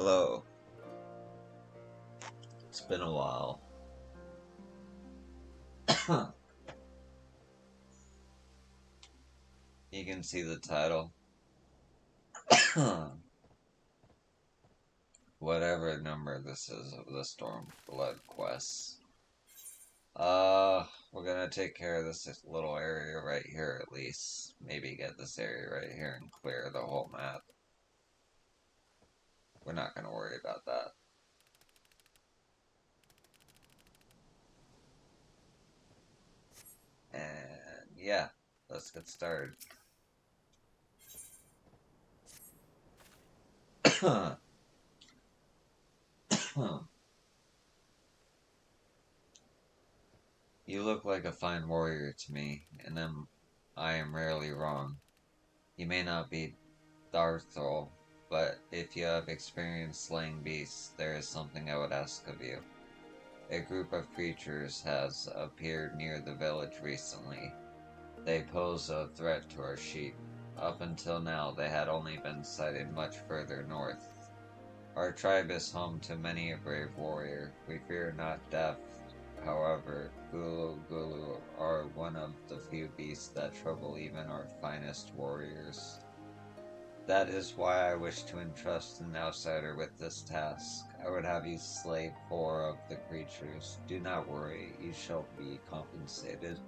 Hello. It's been a while. You can see the title. Whatever number this is of the Stormblood quests. We're gonna take care of this little area right here at least. Maybe get this area right here and clear the whole map. We're not gonna worry about that. And yeah, let's get started. You look like a fine warrior to me, and I am rarely wrong. You may not be Darthol, but if you have experience slaying beasts, there is something I would ask of you. A group of creatures has appeared near the village recently. They pose a threat to our sheep. Up until now, they had only been sighted much further north. Our tribe is home to many a brave warrior. We fear not death. However, Gulu are one of the few beasts that trouble even our finest warriors. That is why I wish to entrust an outsider with this task. I would have you slay 4 of the creatures. Do not worry, you shall be compensated.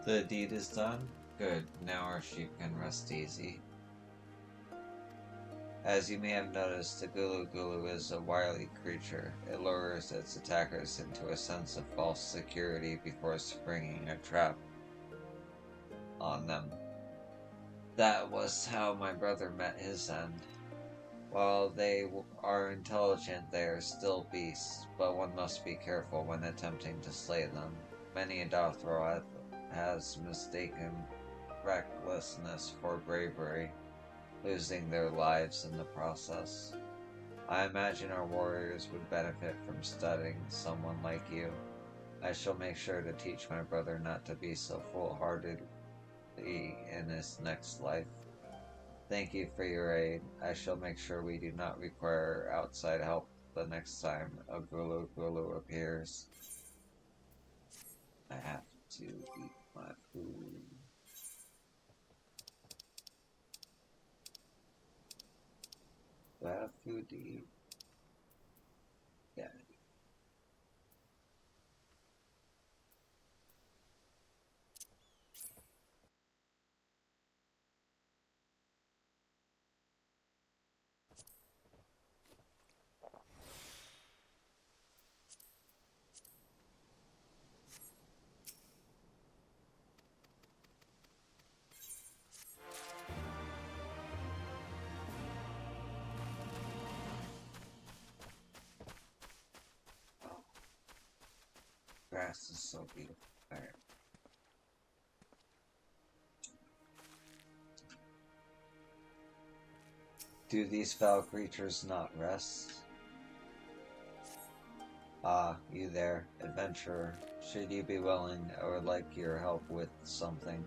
The deed is done? Good, now our sheep can rest easy. As you may have noticed, the Gulu Gulu is a wily creature. It lures its attackers into a sense of false security before springing a trap on them. That was how my brother met his end. While they are intelligent, they are still beasts, but one must be careful when attempting to slay them. Many a Dothro has mistaken recklessness for bravery, losing their lives in the process. I imagine our warriors would benefit from studying someone like you. I shall make sure to teach my brother not to be so foolhardy in his next life. Thank you for your aid. I shall make sure we do not require outside help the next time a Gulu Gulu appears. I have to eat my food. Do I have food to eat? Yeah. Grass is so beautiful. Alright. Do these foul creatures not rest? Ah, you there, adventurer. Should you be willing, I would like your help with something.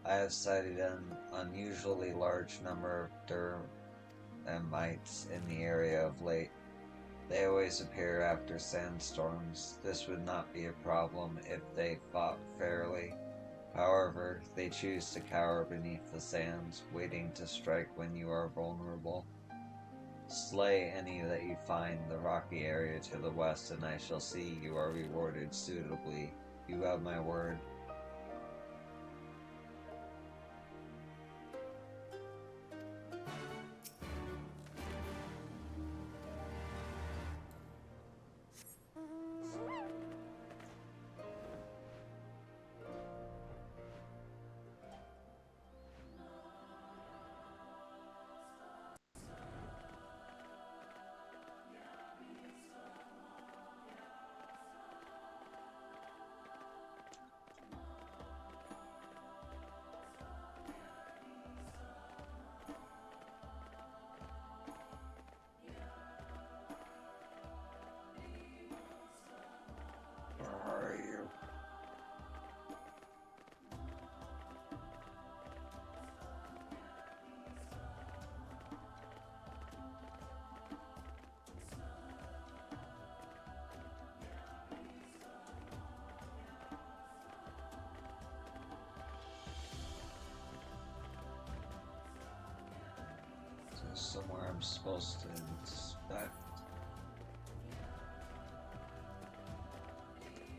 I have sighted an unusually large number of Duramites in the area of late. They always appear after sandstorms. This would not be a problem if they fought fairly. However, they choose to cower beneath the sands, waiting to strike when you are vulnerable. Slay any that you find in the rocky area to the west, and I shall see you are rewarded suitably. You have my word. Where are you? Is there somewhere I'm supposed to inspect?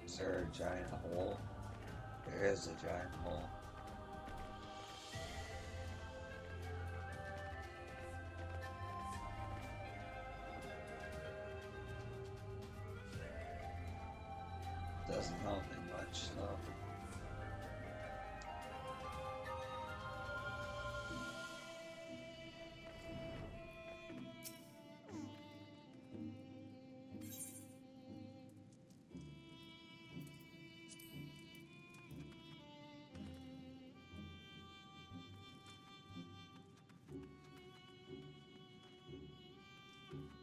Is there a giant hole? There is a giant hole. Doesn't help me much though.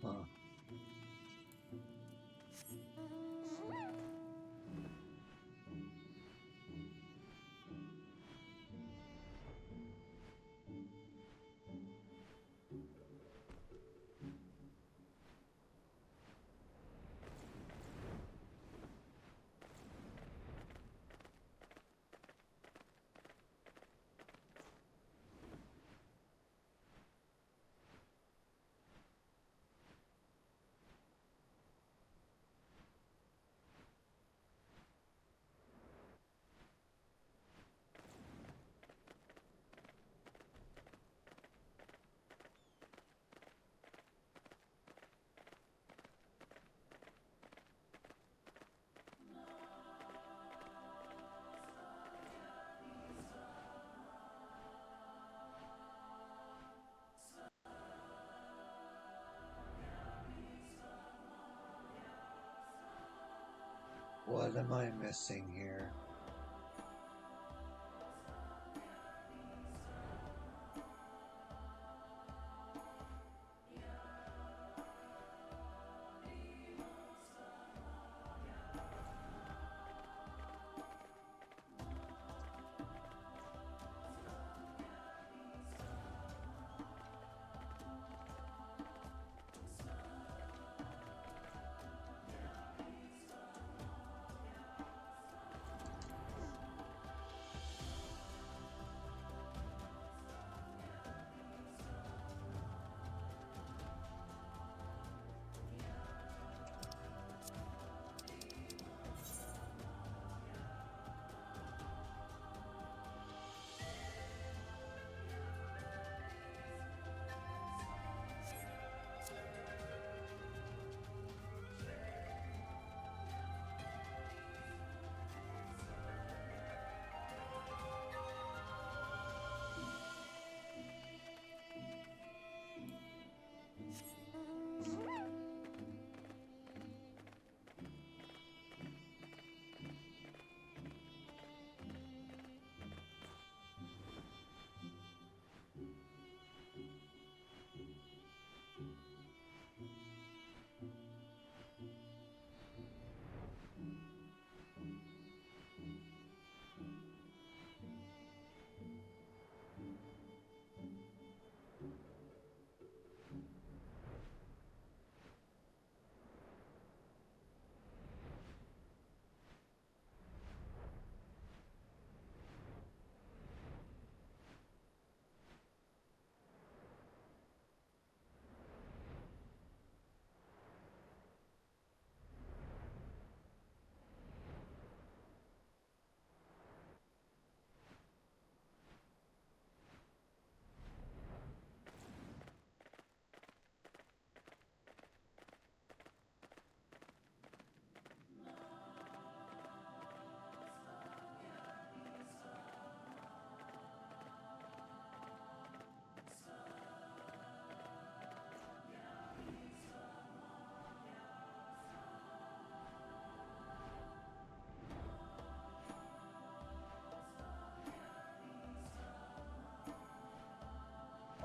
Huh. What am I missing here?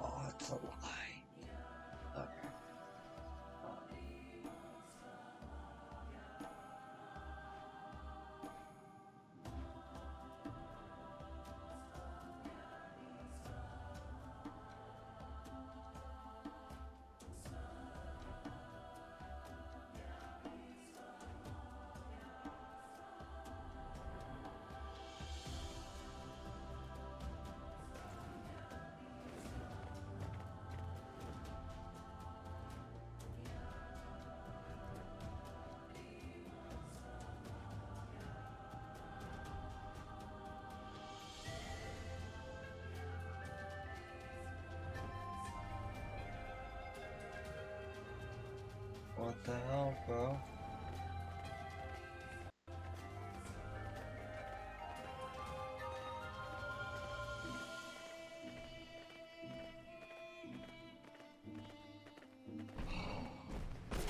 Oh, it's a lie. Okay. What the hell, bro?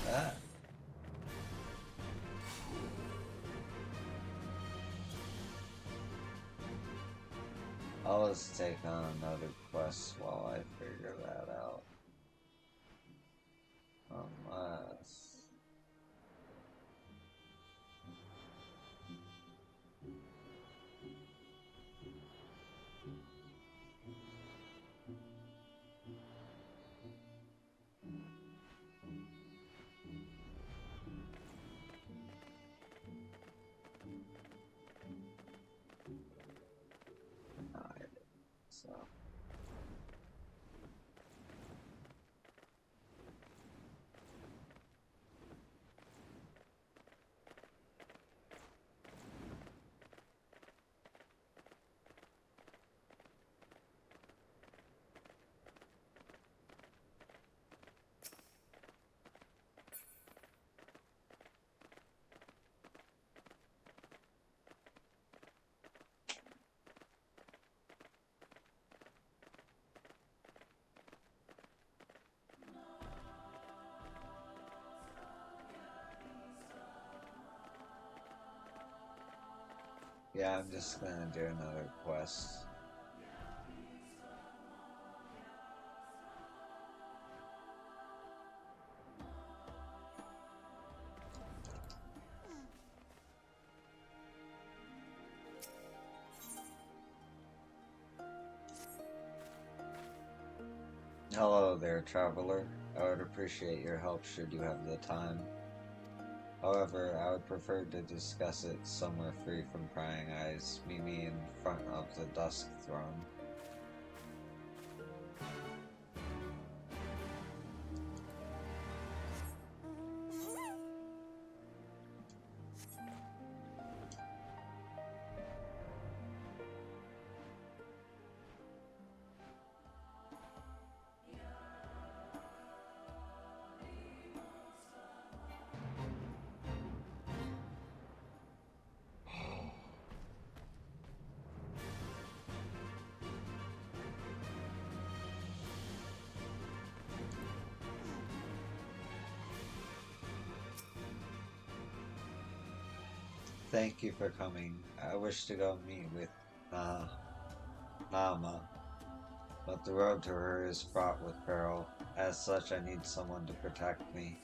That? I'll just take on another quest while I figure that out. Unless... No, I didn't. So... Yeah, I'm just gonna do another quest. Hello there, traveler. I would appreciate your help should you have the time. However, I would prefer to discuss it somewhere free from prying eyes. Meet me in front of the Dusk Throne. Thank you for coming. I wish to go meet with uh, Nama, but the road to her is fraught with peril. As such, I need someone to protect me.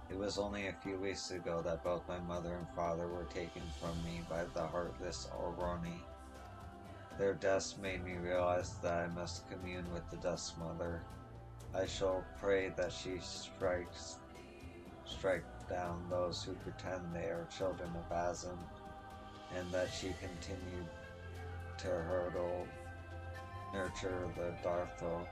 It was only a few weeks ago that both my mother and father were taken from me by the heartless Oroni. Their deaths made me realize that I must commune with the Dusk Mother. I shall pray that she strike down those who pretend they are children of Azim, and that she continue to nurture the Darthel.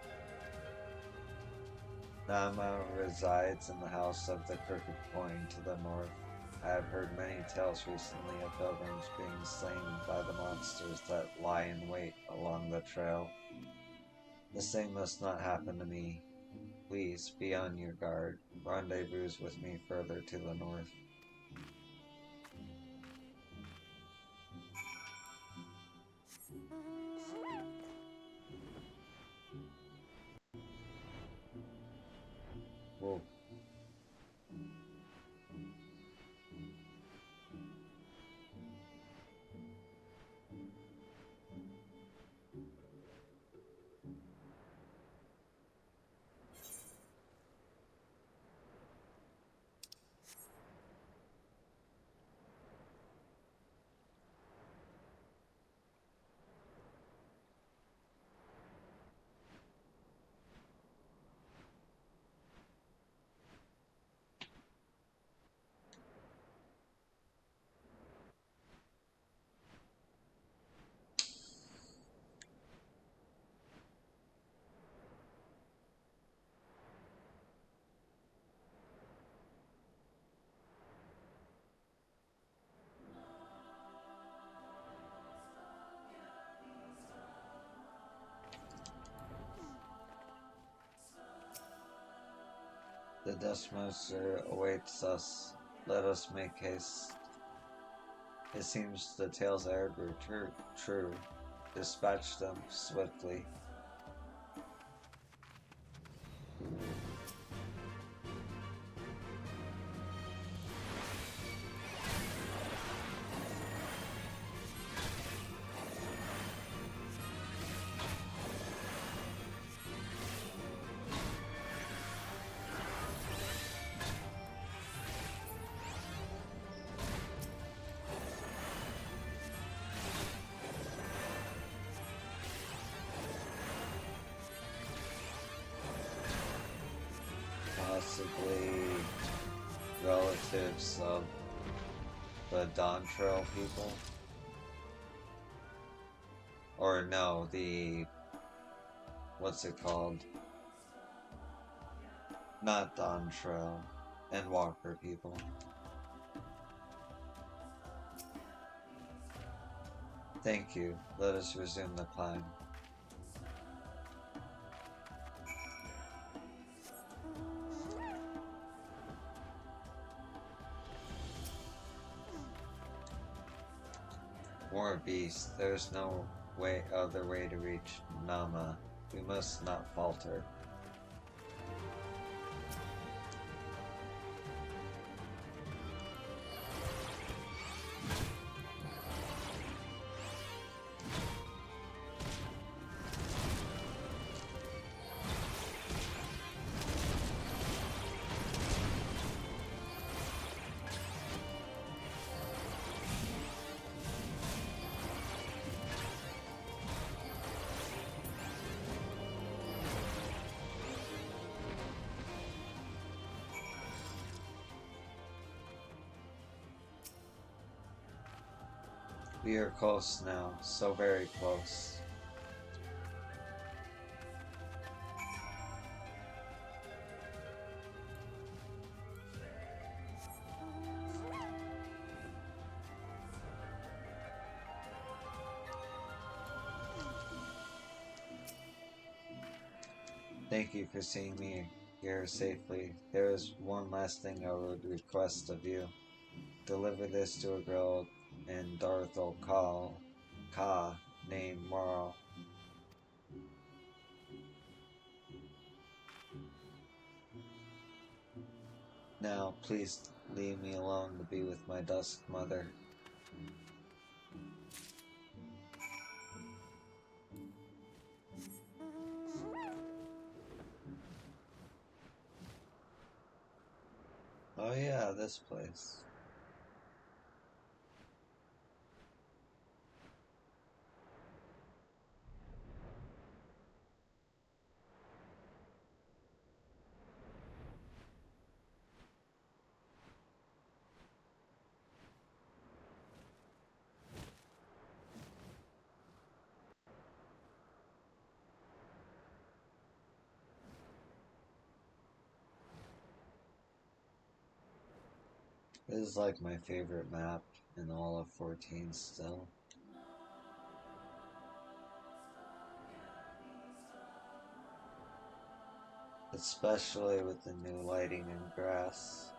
Nama resides in the house of the Crooked Coin to the north. I have heard many tales recently of pilgrims being slain by the monsters that lie in wait along the trail. This thing must not happen to me. Please be on your guard. Rendezvous with me further to the north. Whoa. The Dust Monster awaits us. Let us make haste. It seems the tales I heard were true. Dispatch them swiftly. Possibly relatives of the Dawn Trail people. Or no, what's it called? Not Dawn Trail, and Walker people. Thank you. Let us resume the climb. More beasts. There's no other way to reach Nama. We must not falter. We are close now, so very close. Thank you for seeing me here safely. There is one last thing I would request of you. Deliver this to a girl in Darthel Ka named Morrow. Now, please leave me alone to be with my Dusk Mother. Oh yeah, this place. This is like my favorite map in all of 14 still. Especially with the new lighting and grass.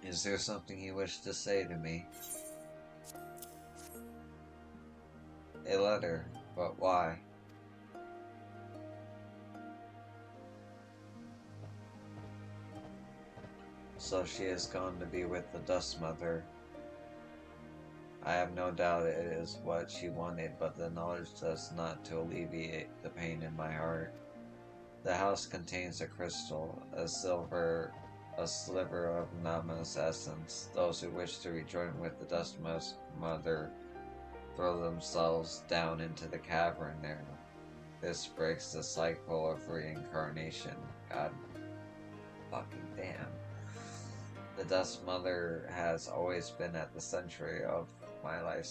Is there something you wish to say to me? A letter, but why? So she has gone to be with the Dust Mother. I have no doubt it is what she wanted, but the knowledge does not to alleviate the pain in my heart. The house contains a crystal, a sliver of Nama's essence. Those who wish to rejoin with the Dust Mother throw themselves down into the cavern there. This breaks the cycle of reincarnation. God fucking damn. The Dust Mother has always been at the center of my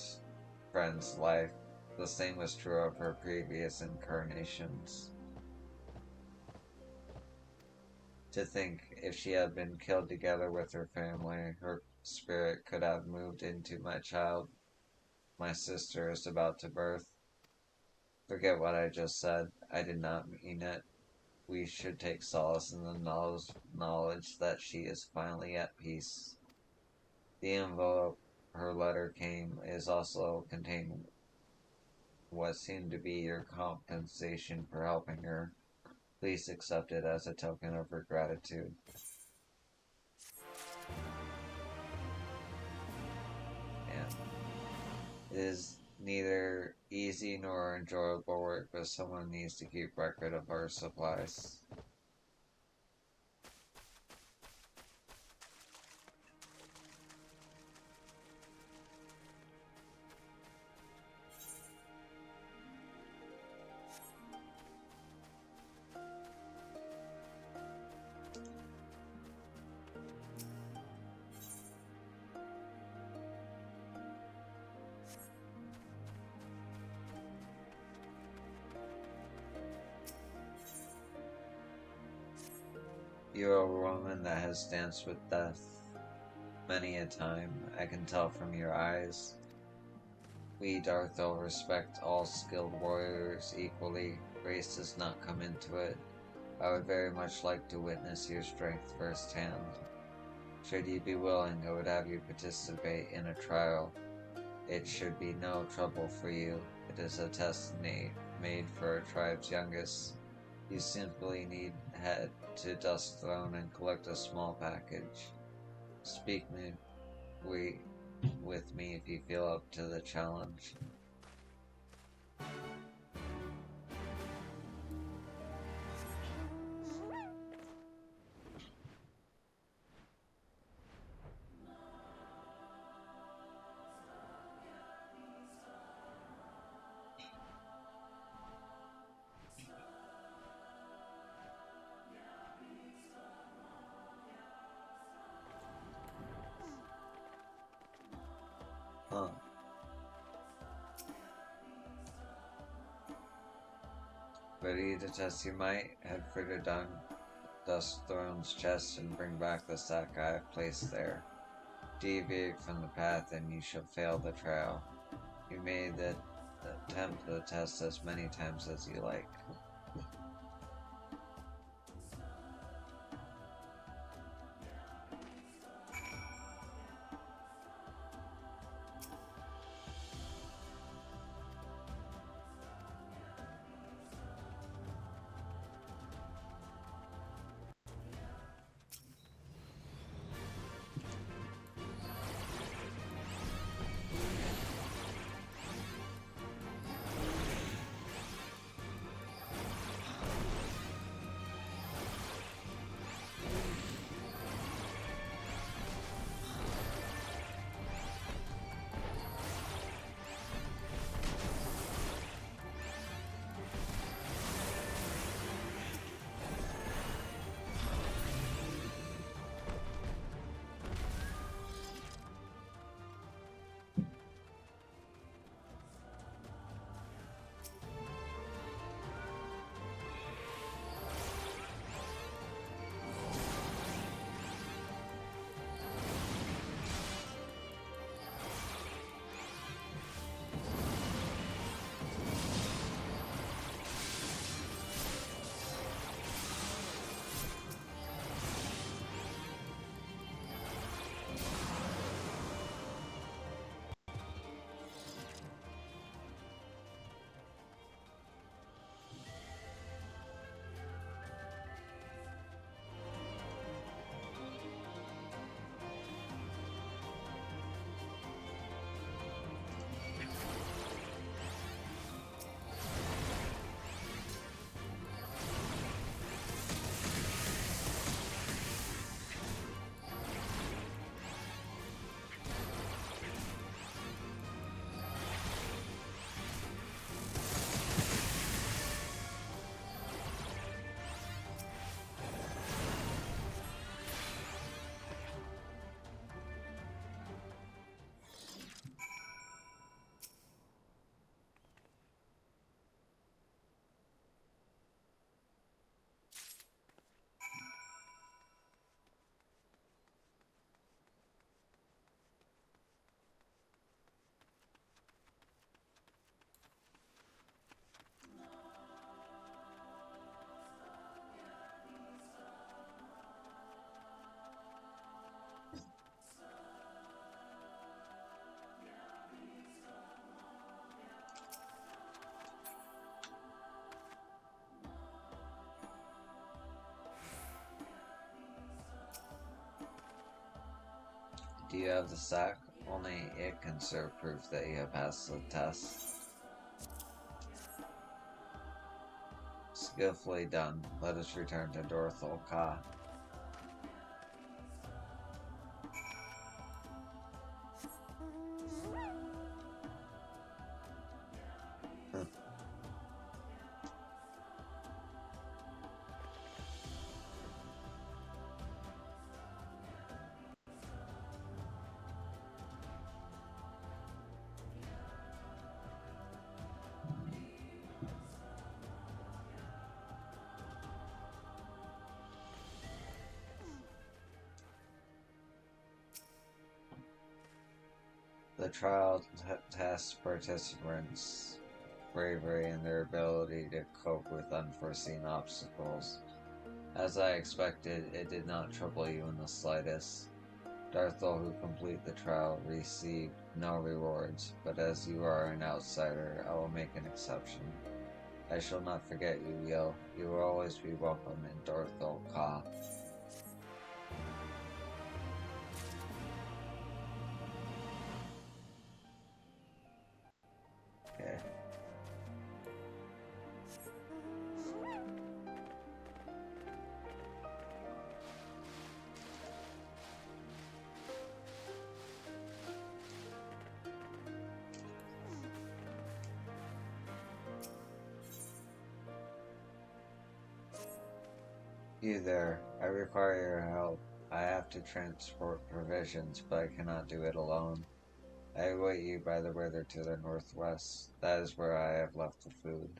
friend's life. The same was true of her previous incarnations. To think, if she had been killed together with her family, her spirit could have moved into my child my sister is about to birth. Forget what I just said. I did not mean it. We should take solace in the knowledge that she is finally at peace. The envelope her letter came is also containing what seemed to be your compensation for helping her. Please accept it as a token of her gratitude. And it is neither easy nor enjoyable work, but someone needs to keep record of our supplies. You are a woman that has danced with death many a time. I can tell from your eyes. We Darthel respect all skilled warriors equally. Race does not come into it. I would very much like to witness your strength firsthand. Should you be willing, I would have you participate in a trial. It should be no trouble for you. It is a test made for our tribe's youngest. You simply need head to Dusk Throne and collect a small package. Speak with me if you feel up to the challenge. Huh. Ready to test your might? Head further down Dusk Throne's chest and bring back the sack I have placed there. Deviate from the path and you shall fail the trial. You may attempt the test as many times as you like. Do you have the sack? Only it can serve proof that you have passed the test. Skillfully done. Let us return to Dorthol Ka. The trial tests participants' bravery and their ability to cope with unforeseen obstacles. As I expected, it did not trouble you in the slightest. Darthel, who complete the trial, received no rewards, but as you are an outsider, I will make an exception. I shall not forget you, Yo. You will always be welcome in Darthel Ka. Okay. You there. I require your help. I have to transport provisions, but I cannot do it alone. I await you by the river to the northwest. That is where I have left the food.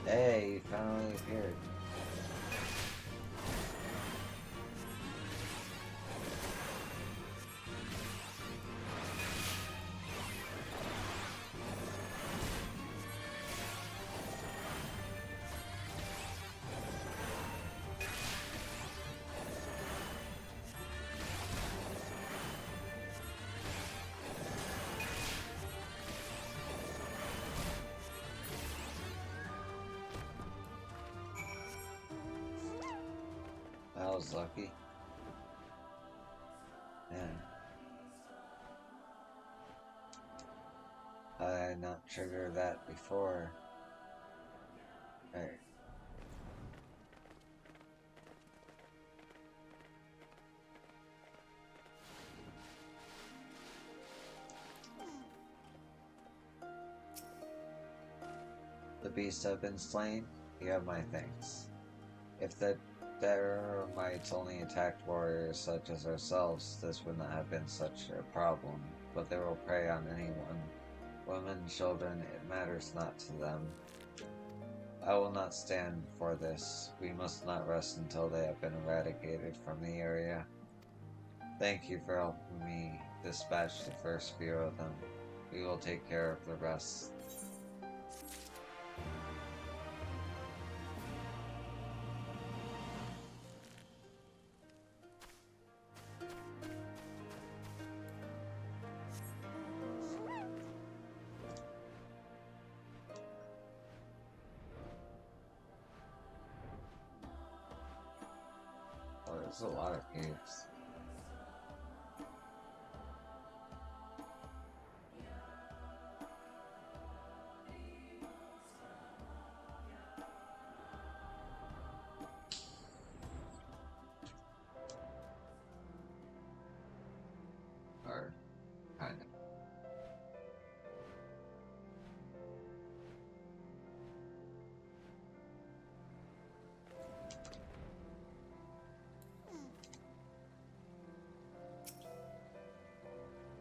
Hey, you finally appeared. I was lucky. Man. I had not triggered that before. Hey. The beasts have been slain. You have my thanks. If the Daramites only attacked warriors such as ourselves, this would not have been such a problem. But they will prey on anyone. Women, children, it matters not to them. I will not stand for this. We must not rest until they have been eradicated from the area. Thank you for helping me dispatch the first few of them. We will take care of the rest. Oh, there's a lot of caves. Or, kind of.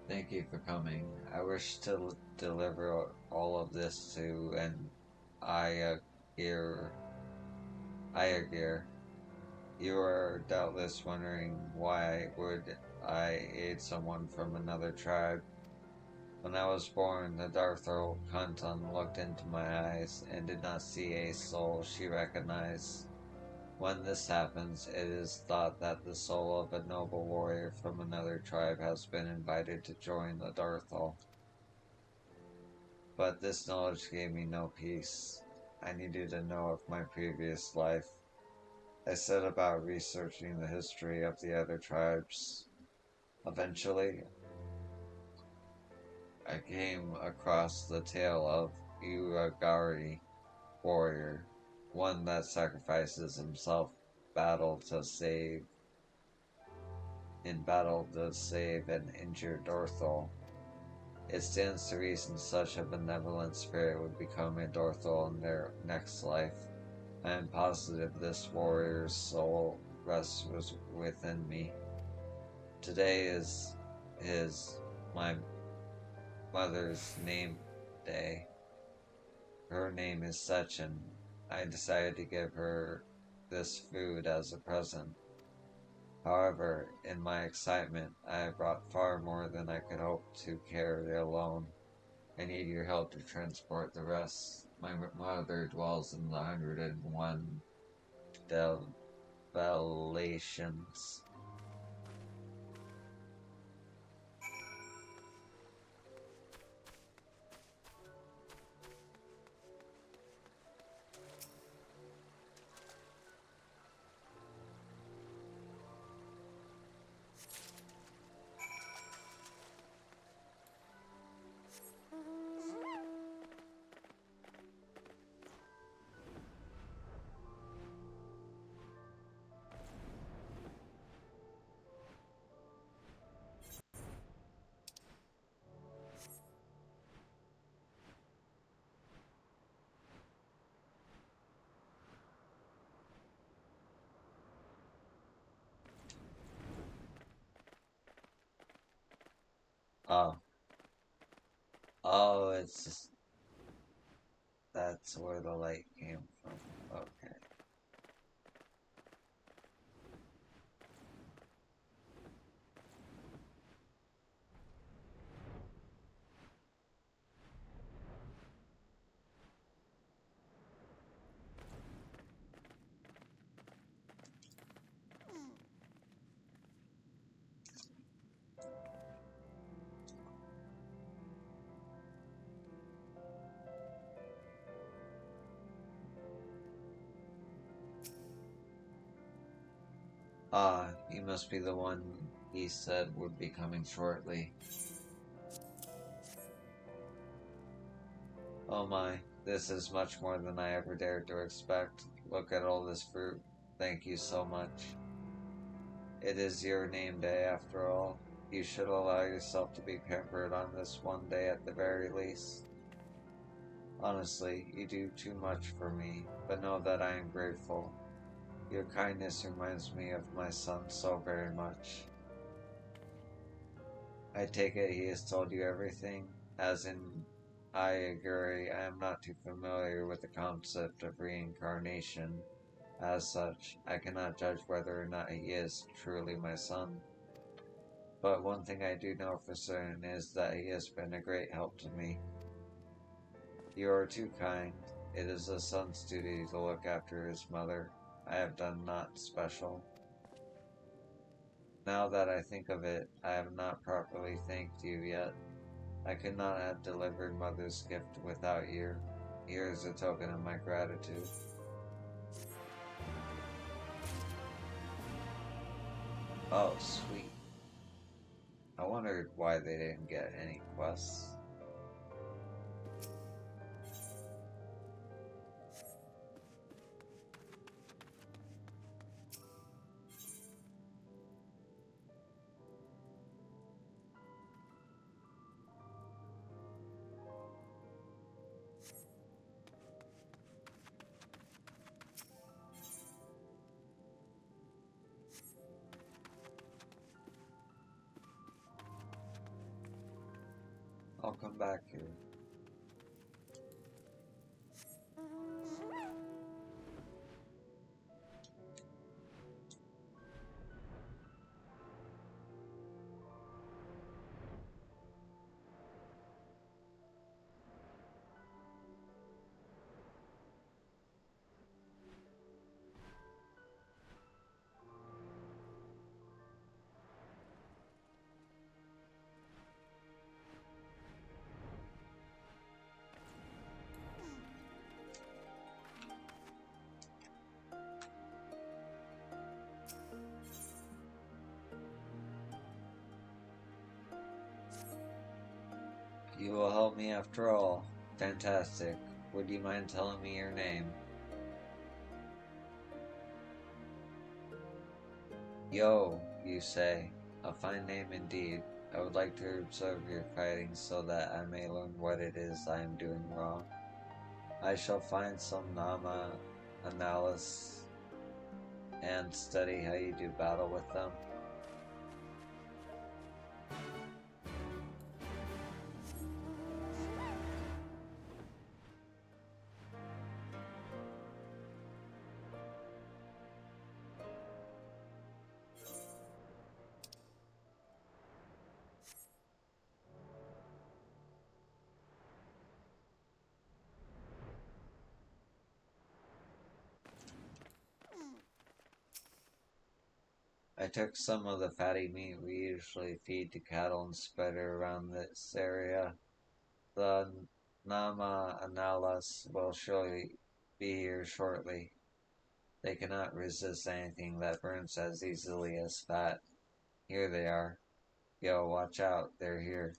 Thank you for coming. I wish to deliver all of this to an Ayagir. Ayagir. You are doubtless wondering why would I aid someone from another tribe. When I was born, the Darthor Khantan looked into my eyes and did not see a soul she recognized. When this happens, it is thought that the soul of a noble warrior from another tribe has been invited to join the Darthol. But this knowledge gave me no peace. I needed to know of my previous life. I set about researching the history of the other tribes. Eventually, I came across the tale of Uragari warrior. one that sacrifices himself in battle to save an injured Dorthol. It stands to reason such a benevolent spirit would become a Dorthol in their next life. I am positive this warrior's soul rests within me. Today is my mother's name day. Her name is Sechin. I decided to give her this food as a present. However, in my excitement, I brought far more than I could hope to carry alone. I need your help to transport the rest. My mother dwells in the 101 Develations. Oh, oh, it's just, that's where the light came from. Okay. Ah, you must be the one he said would be coming shortly. Oh my, this is much more than I ever dared to expect. Look at all this fruit. Thank you so much. It is your name day after all. You should allow yourself to be pampered on this one day at the very least. Honestly, you do too much for me, but know that I am grateful. Your kindness reminds me of my son so very much. I take it he has told you everything? As in, I agree, I am not too familiar with the concept of reincarnation. As such, I cannot judge whether or not he is truly my son. But one thing I do know for certain is that he has been a great help to me. You are too kind. It is a son's duty to look after his mother. I have done naught special. Now that I think of it, I have not properly thanked you yet. I could not have delivered Mother's gift without you. Here is a token of my gratitude. Oh, sweet. I wondered why they didn't get any quests. I'll come back here. You will help me after all. Fantastic. Would you mind telling me your name? Yo, you say. A fine name indeed. I would like to observe your fighting so that I may learn what it is I am doing wrong. I shall find some Nama analysis and study how you do battle with them. I took some of the fatty meat we usually feed to cattle and spread it around this area. The Nama analysis will surely be here shortly. They cannot resist anything that burns as easily as fat. Here they are. Yo, watch out, they're here.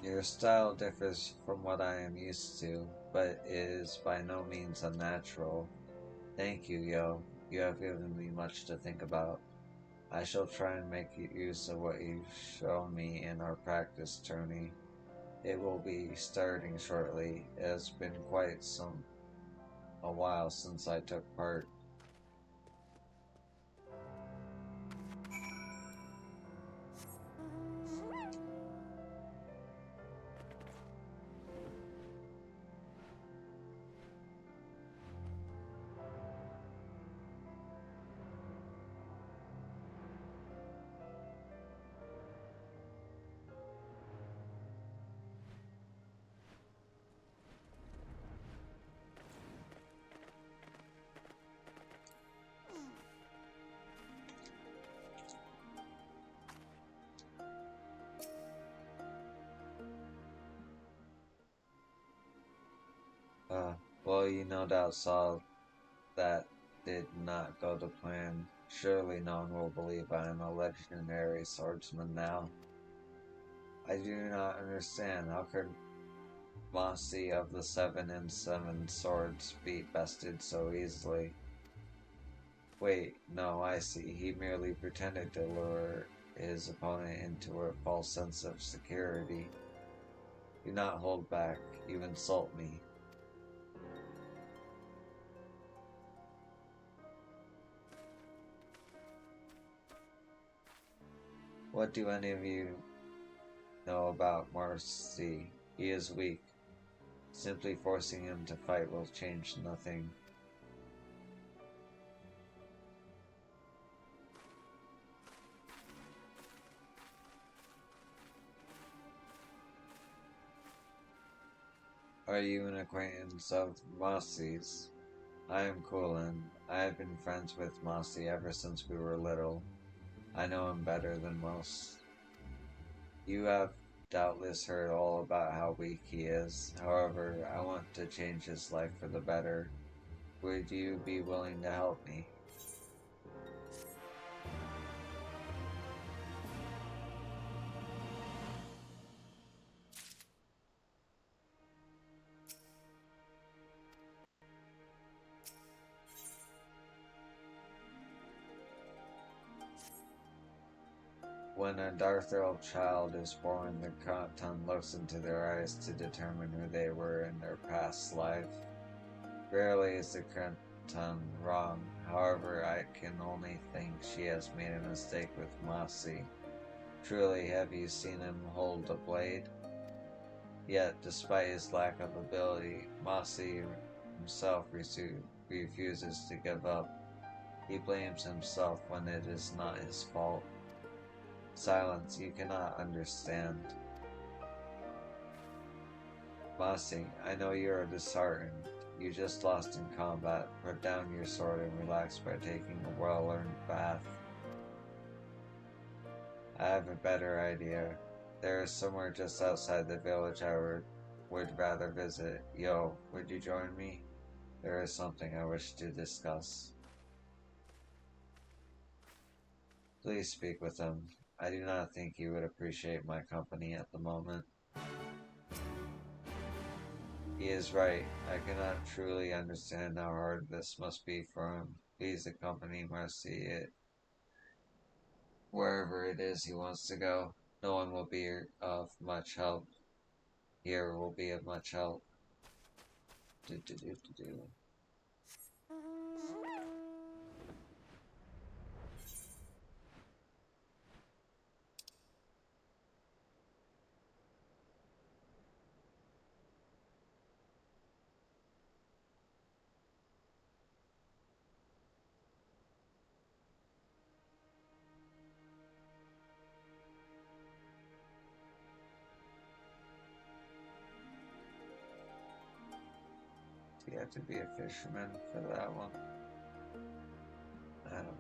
Your style differs from what I am used to, but it is by no means unnatural. Thank you, Yo. You have given me much to think about. I shall try and make use of what you've shown me in our practice tourney. It will be starting shortly. It has been quite a while since I took part. Well, you no doubt saw that did not go to plan. Surely no one will believe I am a legendary swordsman now. I do not understand. How could Mossy of the 7 and 7 swords be bested so easily? Wait, no, I see. He merely pretended to lure his opponent into a false sense of security. Do not hold back. You insult me. What do any of you know about Marcy? He is weak. Simply forcing him to fight will change nothing. Are you an acquaintance of Marcy's? I am Kulin. I have been friends with Marcy ever since we were little. I know him better than most. You have doubtless heard all about how weak he is. However, I want to change his life for the better. Would you be willing to help me? When a Darthrell child is born, the Khatan looks into their eyes to determine who they were in their past life. Rarely is the Khatan wrong. However, I can only think she has made a mistake with Mossy. Truly, have you seen him hold a blade? Yet, despite his lack of ability, Mossy himself refuses to give up. He blames himself when it is not his fault. Silence, you cannot understand. Mossy, I know you are disheartened. You just lost in combat. Put down your sword and relax by taking a well-earned bath. I have a better idea. There is somewhere just outside the village I would rather visit. Yo, would you join me? There is something I wish to discuss. Please speak with him. I do not think he would appreciate my company at the moment. He is right. I cannot truly understand how hard this must be for him. Please accompany Marcy it wherever it is he wants to go. No one will be of much help. Here will be of much help. Do. Do you have to be a fisherman for that one? I don't know.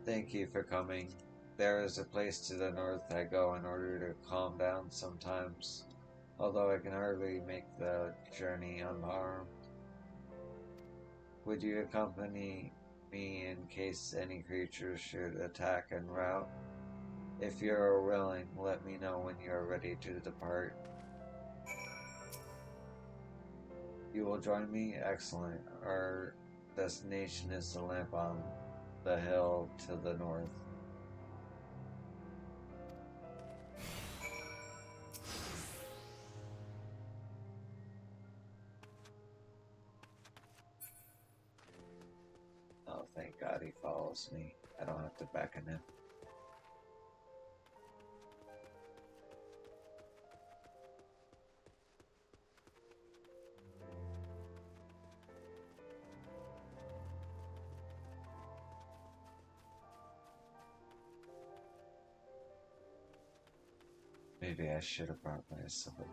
Thank you for coming. There is a place to the north I go in order to calm down sometimes, although I can hardly make the journey unharmed. Would you accompany me in case any creatures should attack en route? If you are willing, let me know when you are ready to depart. You will join me? Excellent. Our destination is the lamp on the hill to the north. Oh, thank God he follows me. I don't have to beckon him. Maybe I should have brought my sword.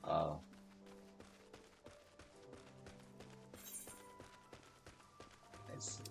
Oh. I see.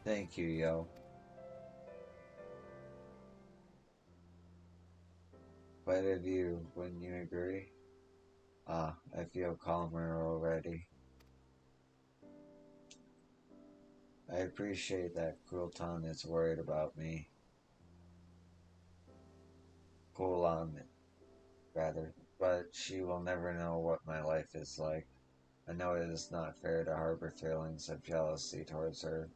Thank you, yo. But if you, wouldn't you agree? Ah, I feel calmer already. I appreciate that Quilton is worried about me. Coolon, rather. But she will never know what my life is like. I know it is not fair to harbor feelings of jealousy towards her,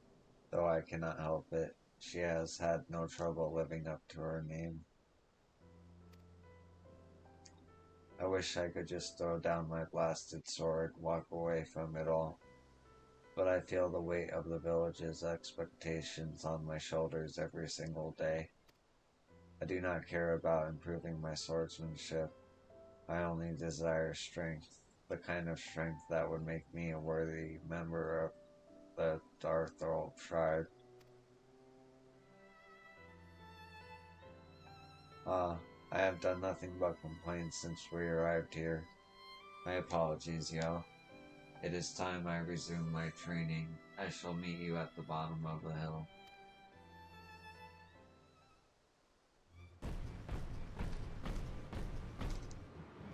though I cannot help it. She has had no trouble living up to her name. I wish I could just throw down my blasted sword, walk away from it all. But I feel the weight of the village's expectations on my shoulders every single day. I do not care about improving my swordsmanship. I only desire strength, the kind of strength that would make me a worthy member of the Darthol tribe. Ah, I have done nothing but complain since we arrived here. My apologies, yo. It is time I resume my training. I shall meet you at the bottom of the hill.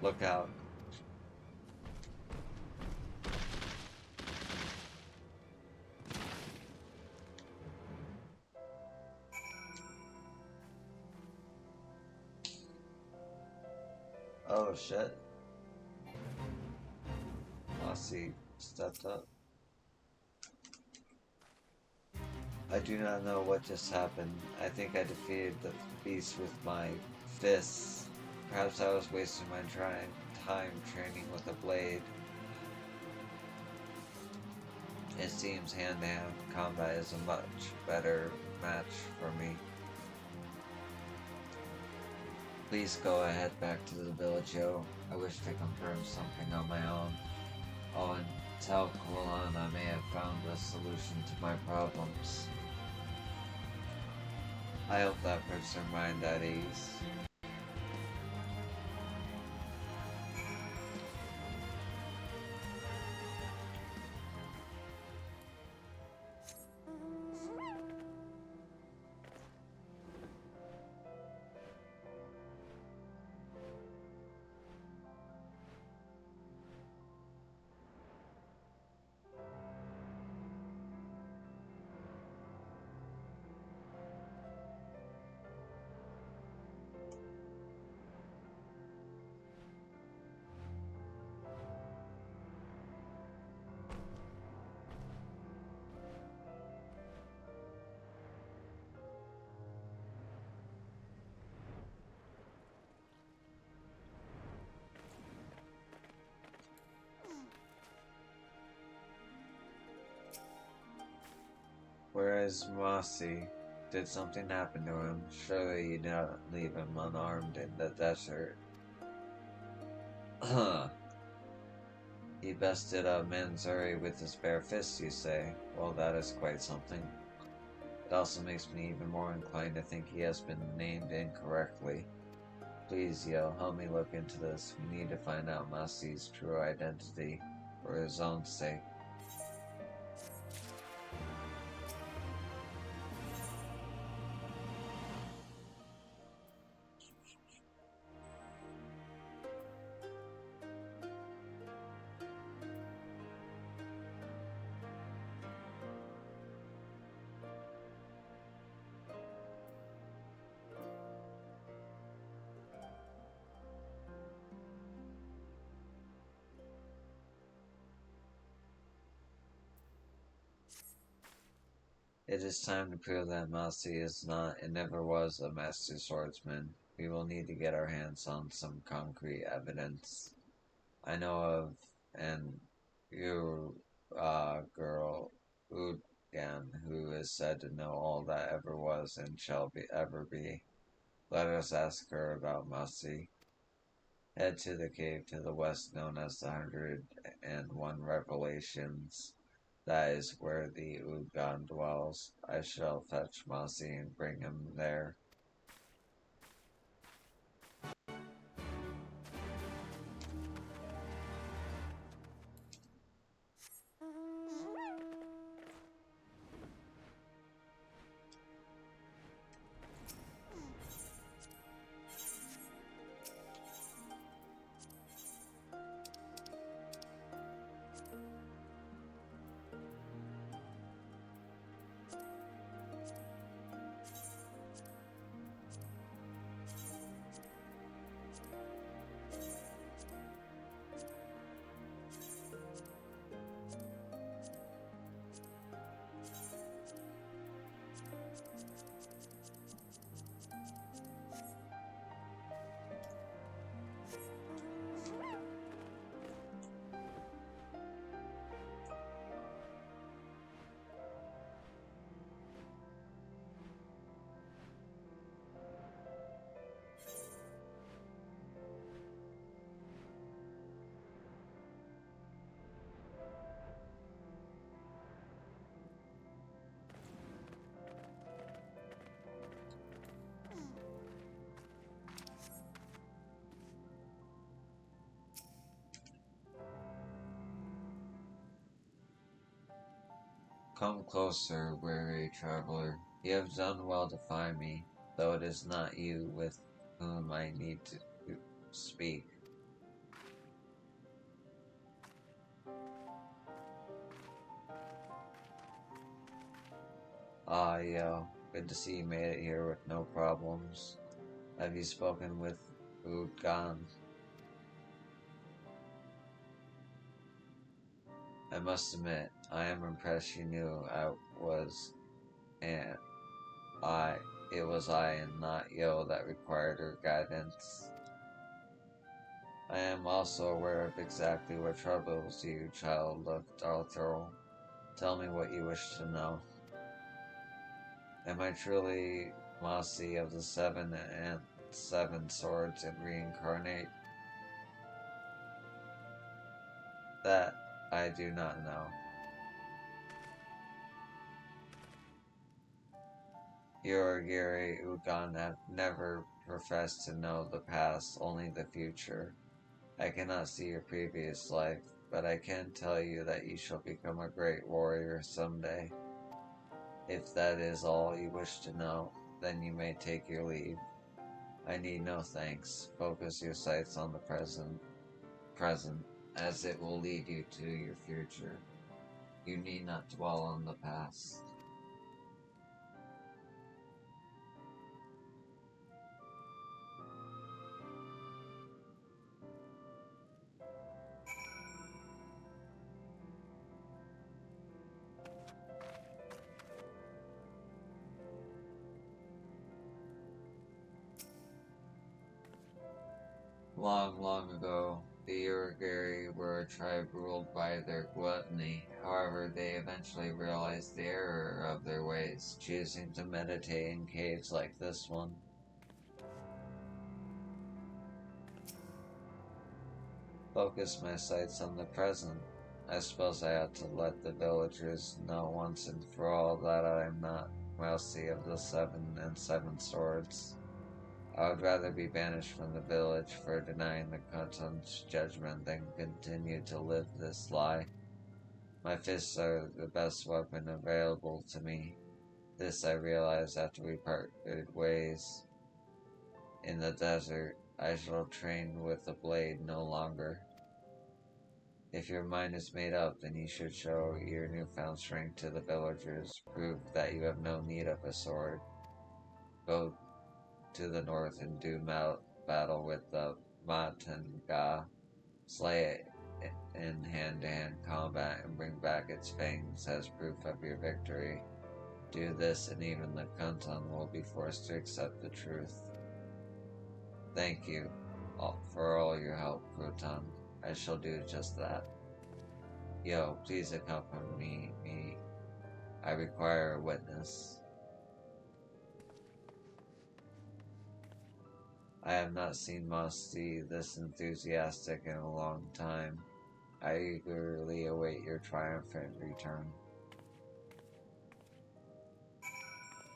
Look out. Oh shit. Lassie stepped up. I do not know what just happened. I think I defeated the beast with my fists. Perhaps I was wasting my time training with a blade. It seems hand-to-hand combat is a much better match for me. Please go ahead back to the village, yo. I wish to confirm something on my own. Oh, and tell Kulan I may have found a solution to my problems. I hope that puts her mind at ease. Where is Mossy? Did something happen to him? Surely you don't leave him unarmed in the desert. He bested a Manzuri with his bare fists, you say? Well, that is quite something. It also makes me even more inclined to think he has been named incorrectly. Please, yo, help me look into this. We need to find out Mossy's true identity, for his own sake. It is time to prove that Mossy is not and never was a master swordsman. We will need to get our hands on some concrete evidence. I know of an girl, Udgan, who is said to know all that ever was and shall ever be. Let us ask her about Mossy. Head to the cave to the west known as the 101 Revelations. That is where the Udgan dwells. I shall fetch Mossy and bring him there. Come closer, weary traveler. You have done well to find me, though it is not you with whom I need to speak. Ah, yo, good to see you made it here with no problems. Have you spoken with Udgan? I must admit, I am impressed you knew I was, and I, it was I and not Yo that required her guidance. I am also aware of exactly what troubles you, child of Darthor. Tell me what you wish to know. Am I truly Mossy of the Seven Swords and reincarnate? That I do not know. Yorogiri Ugan have never professed to know the past, only the future. I cannot see your previous life, but I can tell you that you shall become a great warrior someday. If that is all you wish to know, then you may take your leave. I need no thanks. Focus your sights on the present, as it will lead you to your future. You need not dwell on the past. Long, long ago, the Urugari were a tribe ruled by their gluttony. However, they eventually realized the error of their ways, choosing to meditate in caves like this one. Focus my sights on the present. I suppose I ought to let the villagers know once and for all that I am not Mousy of the Seven Swords. I would rather be banished from the village for denying the Khan's judgment than continue to live this lie. My fists are the best weapon available to me. This I realized after we parted ways. In the desert, I shall train with a blade no longer. If your mind is made up, then you should show your newfound strength to the villagers. Prove that you have no need of a sword. Go to the north and do battle with the Matanga. Slay it in hand-to-hand combat and bring back its fangs as proof of your victory. Do this and even the Khuntan will be forced to accept the truth. Thank you for all your help, Croton. I shall do just that. Yo, please accompany me. I require a witness. I have not seen Mossy this enthusiastic in a long time. I eagerly await your triumphant return.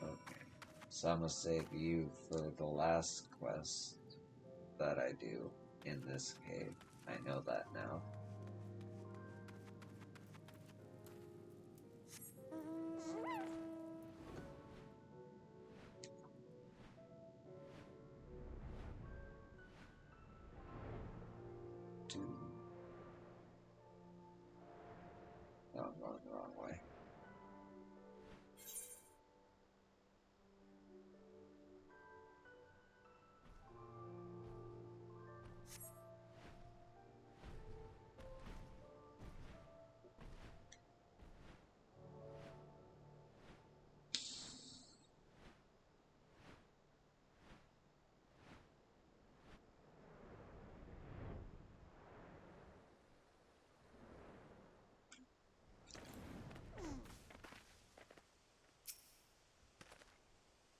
Okay, so I'm gonna save you for the last quest that I do in this cave. I know that now. No, I'm going the wrong way.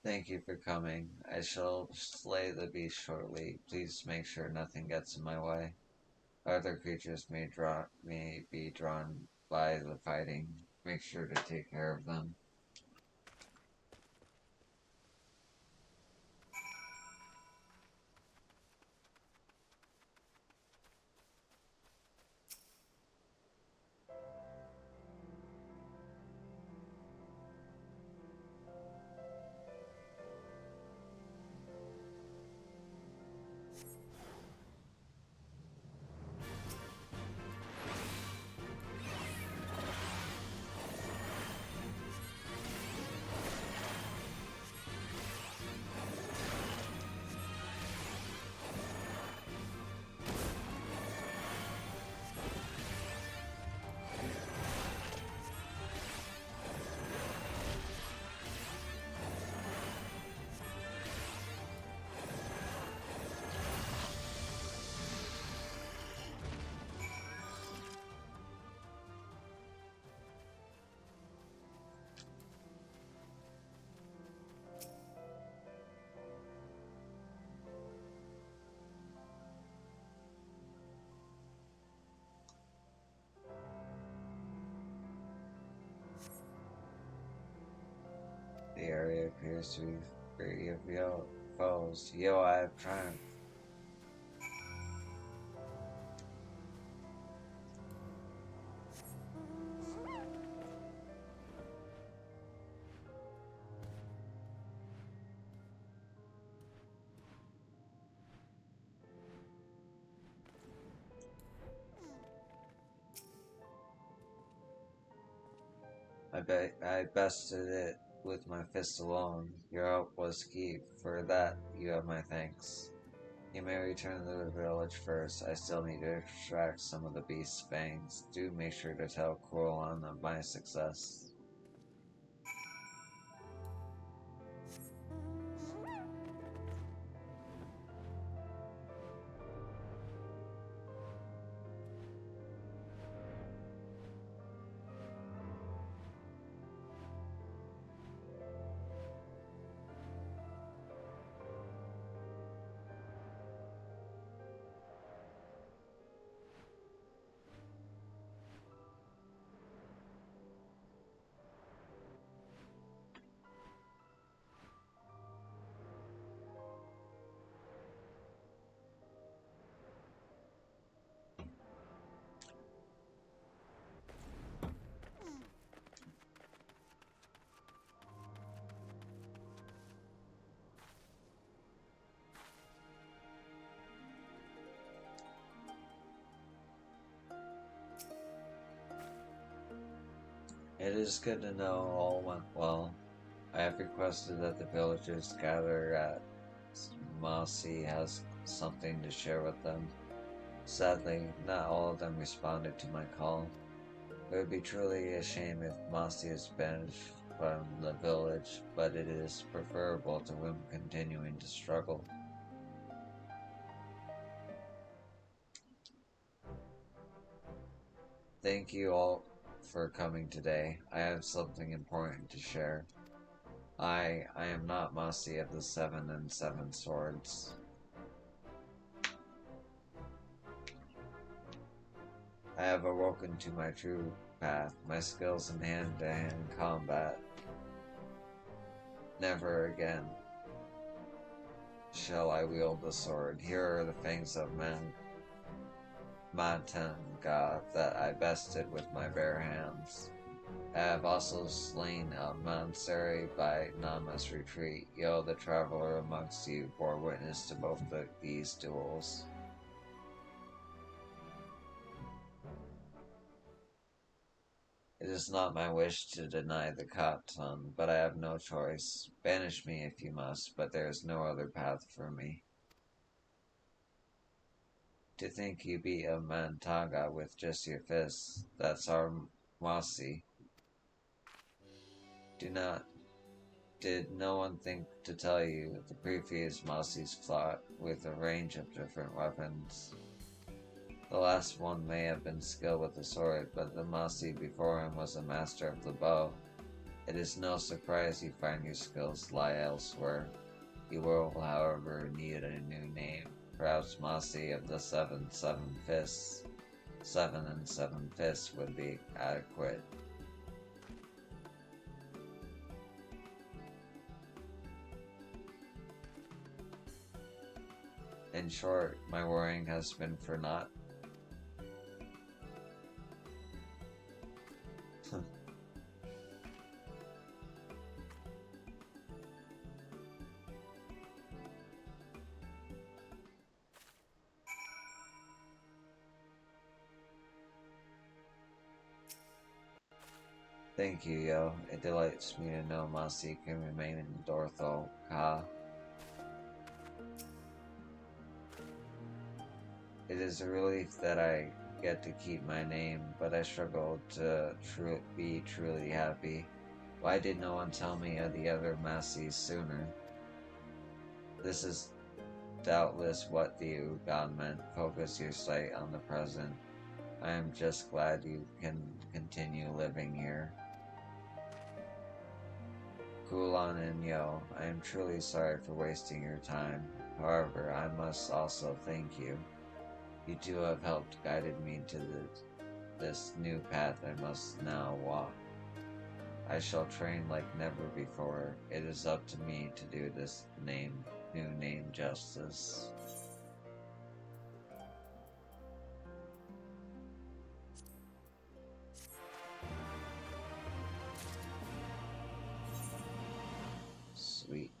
Thank you for coming. I shall slay the beast shortly. Please make sure nothing gets in my way. Other creatures may be drawn by the fighting. Make sure to take care of them. The area appears to be free of foes. Yo, I have triumphed. I bested it with my fist alone. Your help was key. For that, you have my thanks. You may return to the village first. I still need to extract some of the beast's fangs. Do make sure to tell Coralon of my success. It is good to know all went well. I have requested that the villagers gather at Mossy has something to share with them. Sadly, not all of them responded to my call. It would be truly a shame if Mossy is banished from the village, but it is preferable to him continuing to struggle. Thank you all for coming today. I have something important to share. I am not Mossy of the 7 and 7 swords. I have awoken to my true path, my skills in hand-to-hand combat. Never again shall I wield the sword. Here are the fangs of Matanga that I bested with my bare hands. I have also slain a Mansari by Nama's retreat. Yo, the traveler amongst you, bore witness to both these duels. It is not my wish to deny the Khatan, but I have no choice. Banish me if you must, but there is no other path for me. To think you beat a Mantaga with just your fists, that's our Mossy. Did no one think to tell you the previous Mossy's fought with a range of different weapons? The last one may have been skilled with the sword, but the Mossy before him was a master of the bow. It is no surprise you find your skills lie elsewhere. You will, however, need a new name. Perhaps Mossy of the 7 fists. 7 and 7 fists would be adequate. In short, my worrying has been for naught. Thank you, yo. It delights me to know Mossy can remain in Dorthol. Ka. It is a relief that I get to keep my name, but I struggle to be truly happy. Why did no one tell me of the other Massies sooner? This is doubtless what the Ugan meant. Focus your sight on the present. I am just glad you can continue living here. Kulon and Yo, I am truly sorry for wasting your time. However, I must also thank you. You two have helped guided me to this new path I must now walk. I shall train like never before. It is up to me to do this new name justice. Sweet.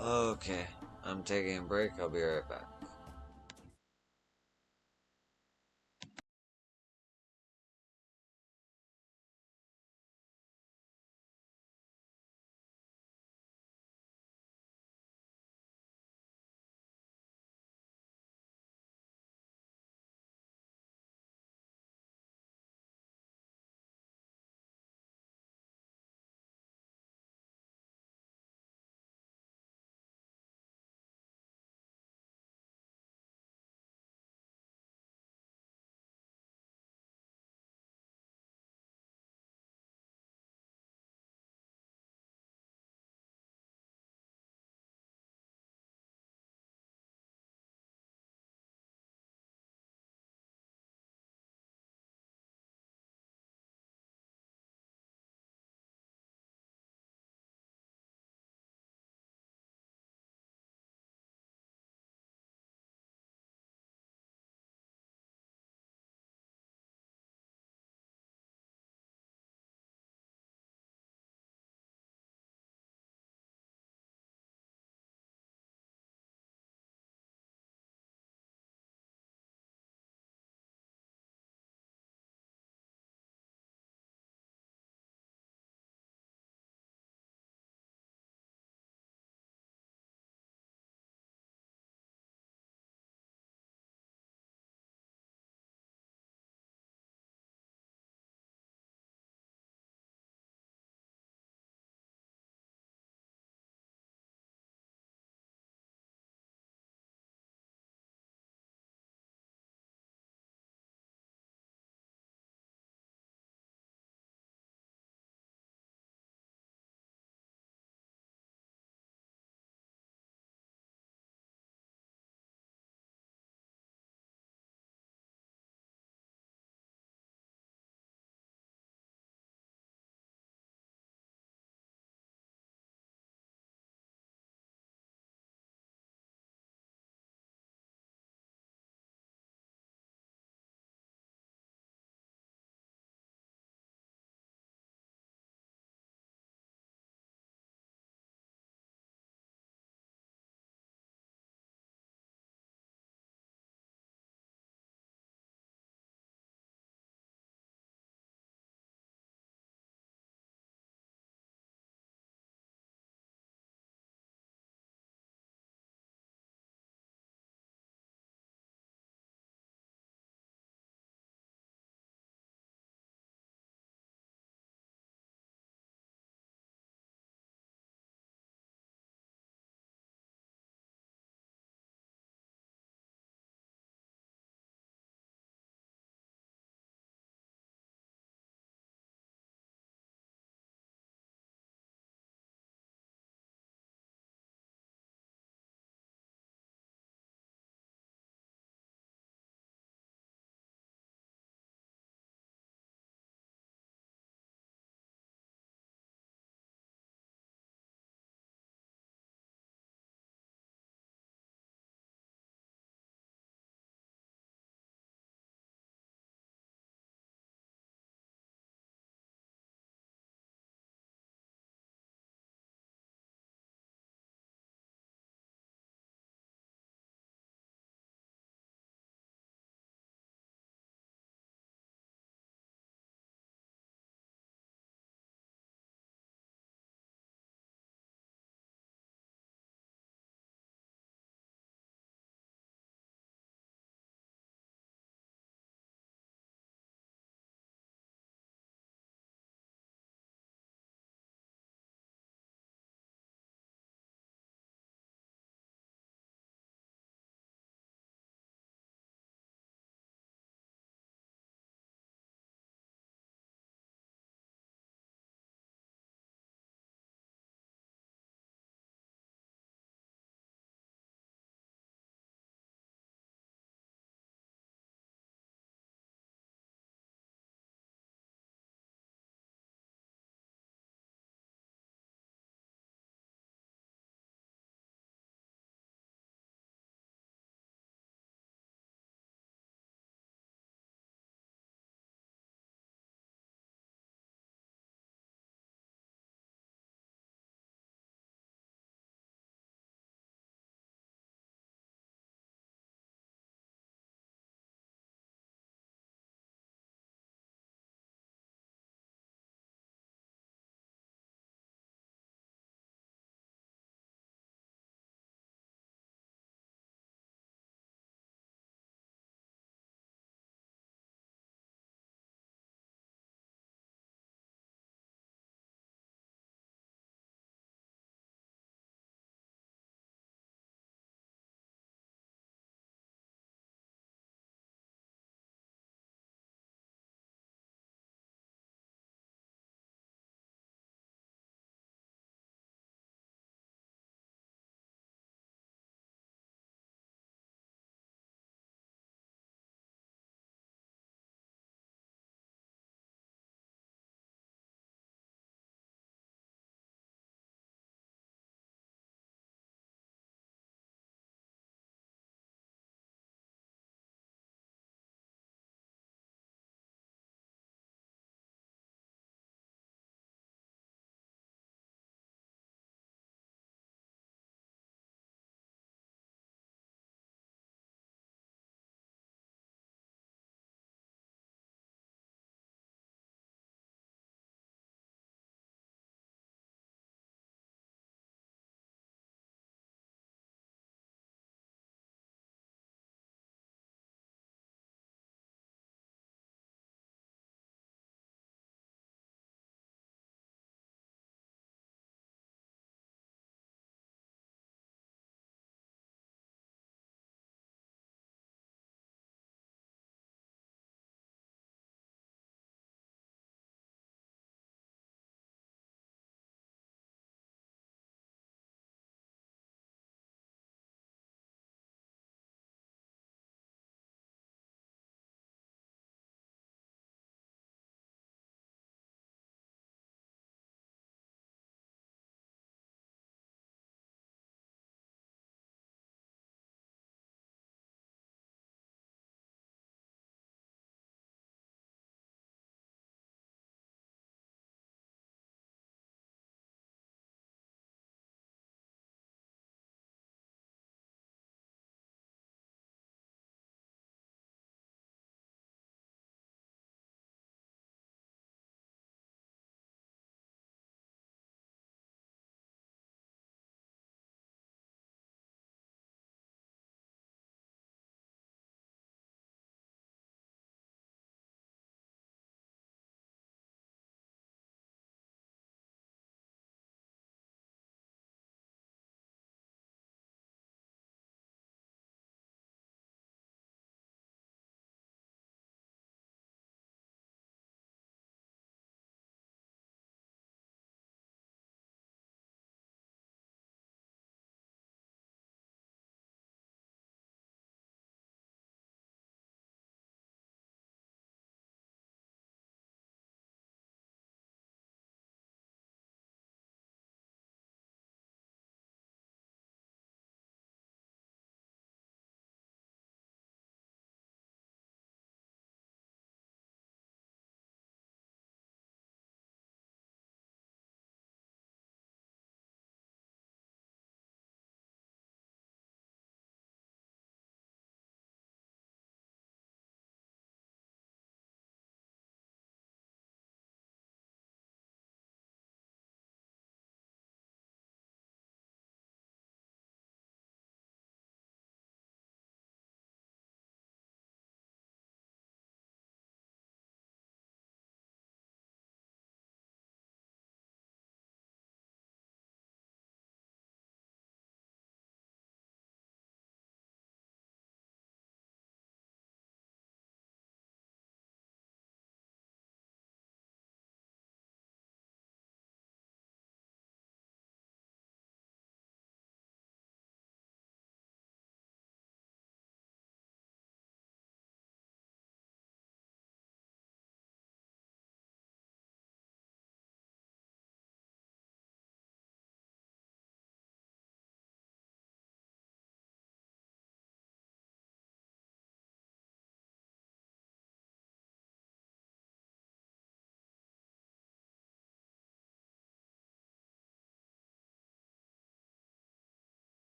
Okay, I'm taking a break. I'll be right back.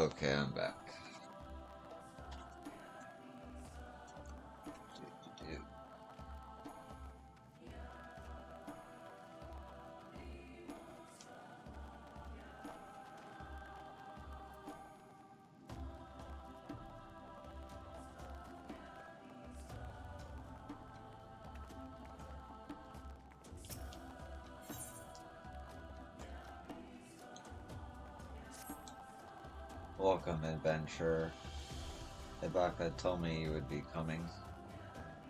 Okay, I'm back. Welcome, adventurer. Ibaka told me you would be coming.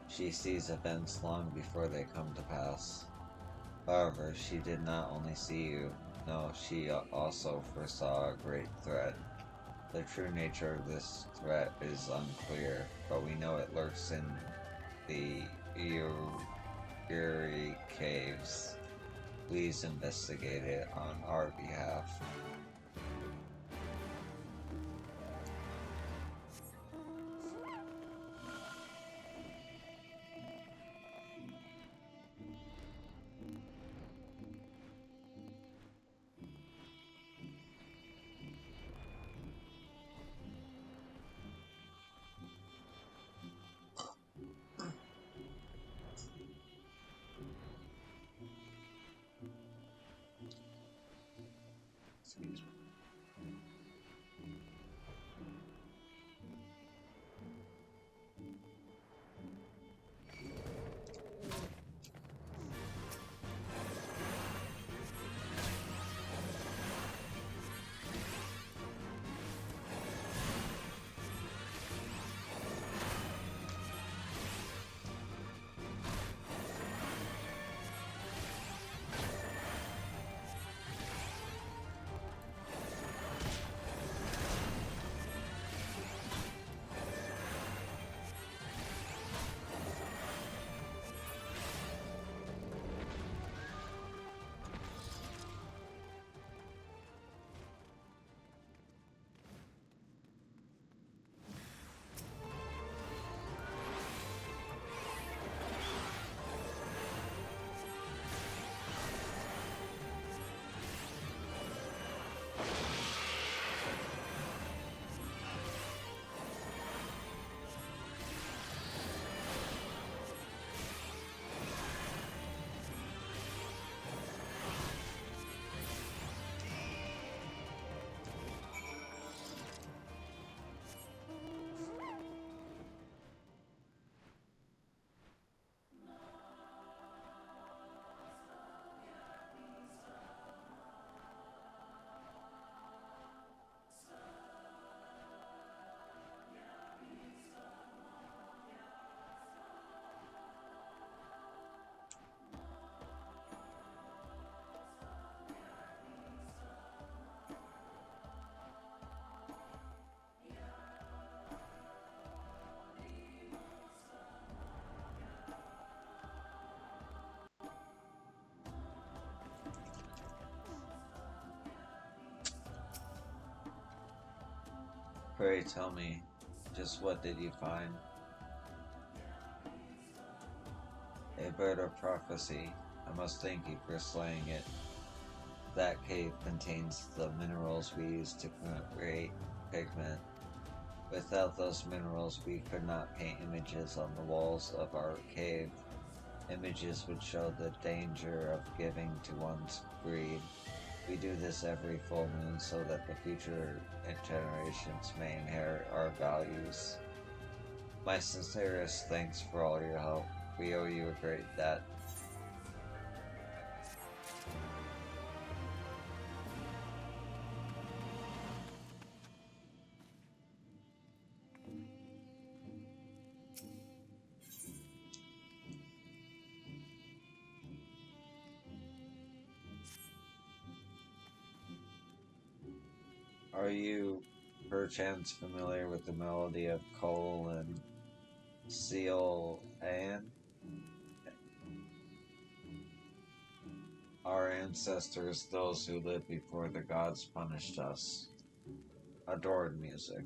She sees events long before they come to pass. However, she did not only see you, no, she also foresaw a great threat. The true nature of this threat is unclear, but we know it lurks in the Uri caves. Please investigate it on our behalf. Pray tell me, just what did you find? A bird of prophecy. I must thank you for slaying it. That cave contains the minerals we use to create pigment. Without those minerals, we could not paint images on the walls of our cave. Images would show the danger of giving to one's greed. We do this every full moon so that the future generations may inherit our values. My sincerest thanks for all your help. We owe you a great debt. Are you perchance familiar with the melody of Cole and Seal Ann? Our ancestors, those who lived before the gods punished us, adored music.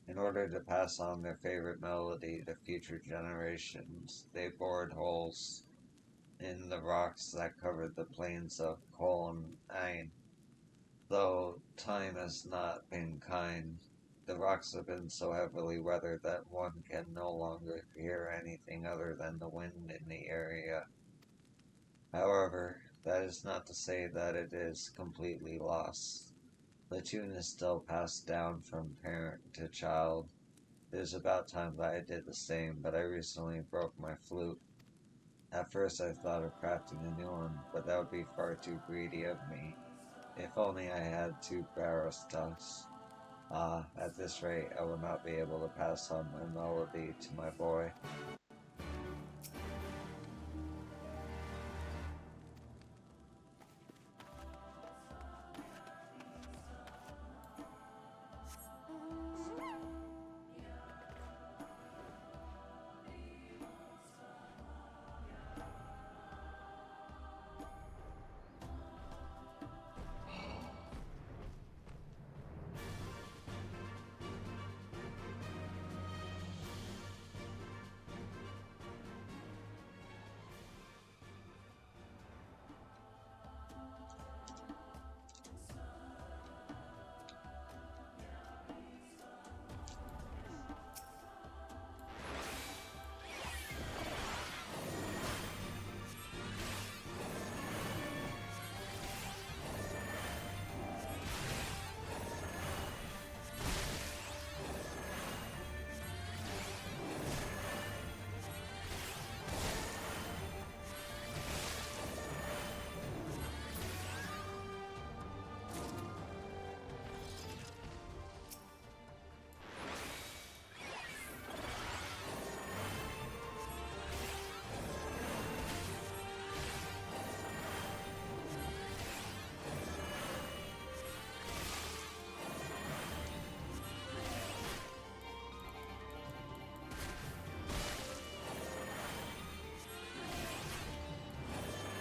In order to pass on their favorite melody to future generations, they bored holes in the rocks that covered the plains of Kol and Ain. Though time has not been kind, the rocks have been so heavily weathered that one can no longer hear anything other than the wind in the area. However, that is not to say that it is completely lost. The tune is still passed down from parent to child. It is about time that I did the same, but I recently broke my flute. At first I thought of crafting a new one, but that would be far too greedy of me. If only I had two barrow stuffs. Ah, at this rate I will not be able to pass on my melody to my boy.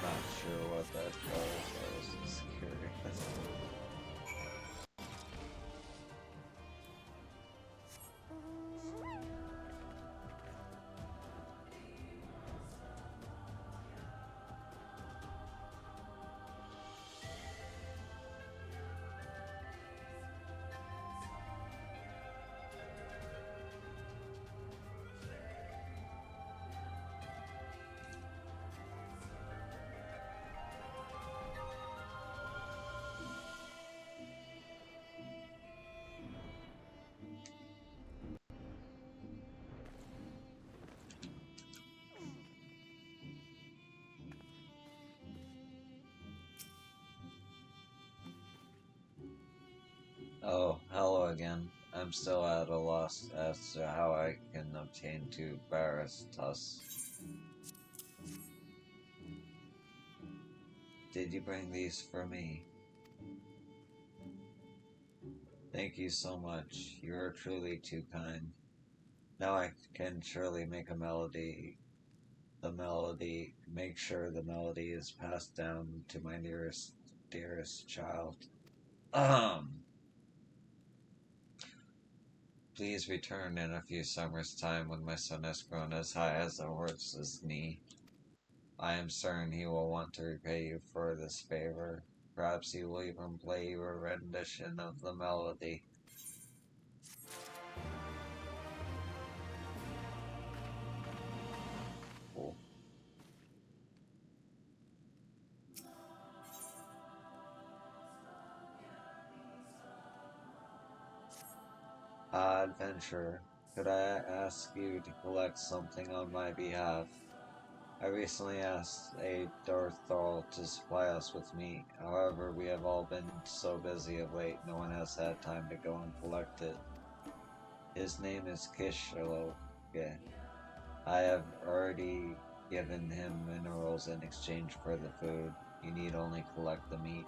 Not sure what that does, I was just curious. Oh, hello again. I'm still at a loss as to how I can obtain two Barris tusks. Did you bring these for me? Thank you so much. You are truly too kind. Now I can surely make make sure the melody is passed down to my dearest child. Um, Please return in a few summers' time when my son has grown as high as a horse's knee. I am certain he will want to repay you for this favor. Perhaps he will even play you a rendition of the melody. Cool. Adventurer, could I ask you to collect something on my behalf? I recently asked a Darthol to supply us with meat. However, we have all been so busy of late, no one has had time to go and collect it. His name is Kishaloge. I have already given him minerals in exchange for the food. You need only collect the meat.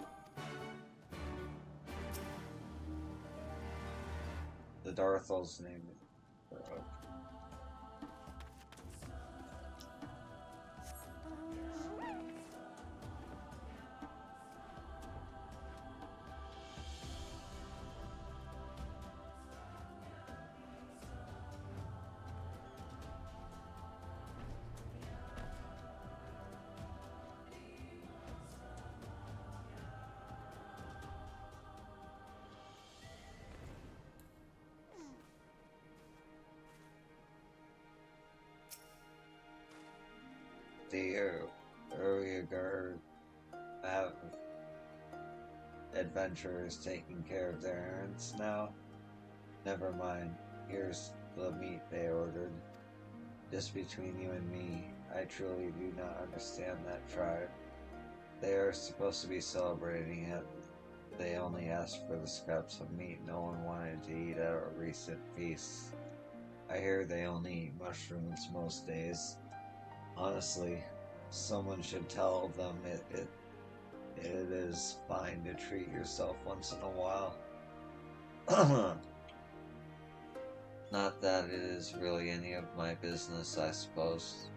The Darthel's name is The Uruguay have adventurers taking care of their errands now? Never mind. Here's the meat they ordered. Just between you and me, I truly do not understand that tribe. They are supposed to be celebrating it. They only asked for the scraps of meat no one wanted to eat at a recent feast. I hear they only eat mushrooms most days. Honestly, someone should tell them it is fine to treat yourself once in a while. Not that it is really any of my business, I suppose.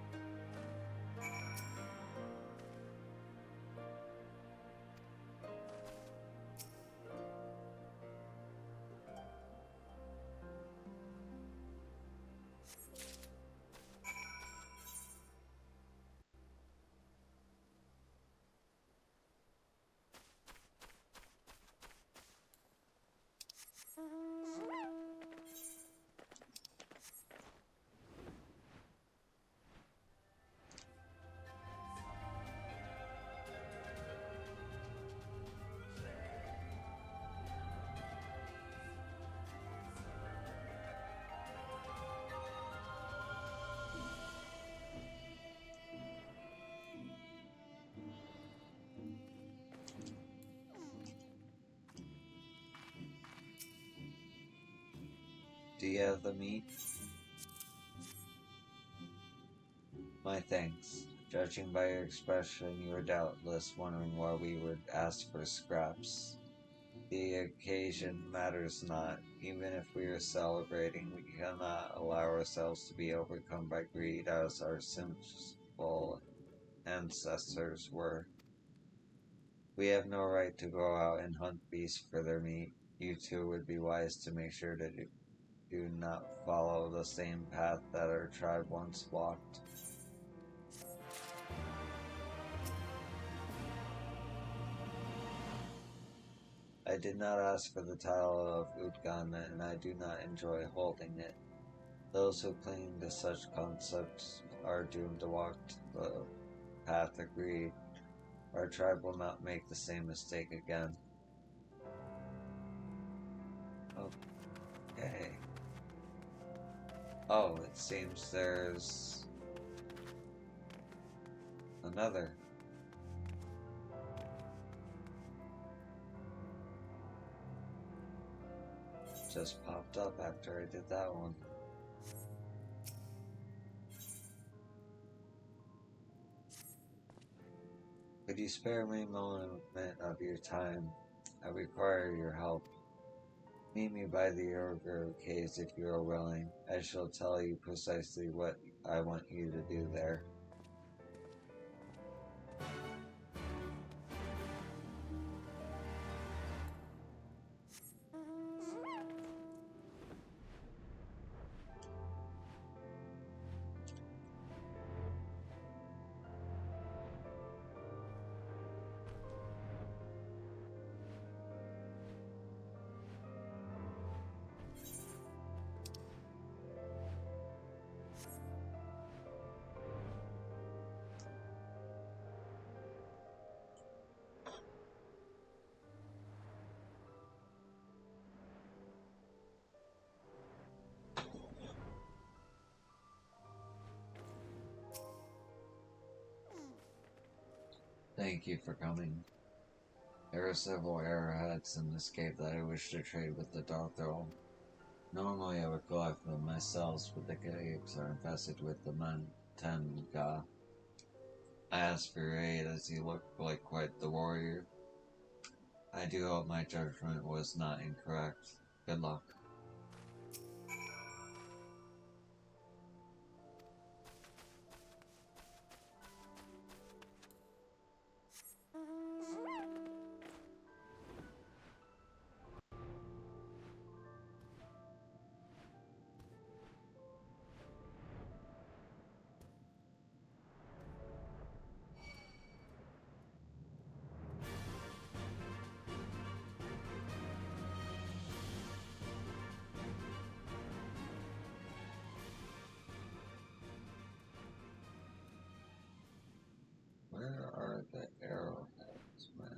Do you have the meat? My thanks. Judging by your expression, you are doubtless wondering why we would ask for scraps. The occasion matters not. Even if we are celebrating, we cannot allow ourselves to be overcome by greed as our sinful ancestors were. We have no right to go out and hunt beasts for their meat. You two would be wise to make sure to do not follow the same path that our tribe once walked. I did not ask for the title of Utgana, and I do not enjoy holding it. Those who cling to such concepts are doomed to walk the path of greed. Our tribe will not make the same mistake again. Okay. Oh, it seems there's another. Just popped up after I did that one. Could you spare me a moment of your time? I require your help. Meet me by the Uruguay caves if you are willing. I shall tell you precisely what I want you to do there. Thank you for coming. There are several arrowheads in this cave that I wish to trade with the Darthrol. Normally I would collect them myself, but the caves are infested with the Tenga. I asked for your aid as you look like quite the warrior. I do hope my judgment was not incorrect. Good luck. where the arrowheads went.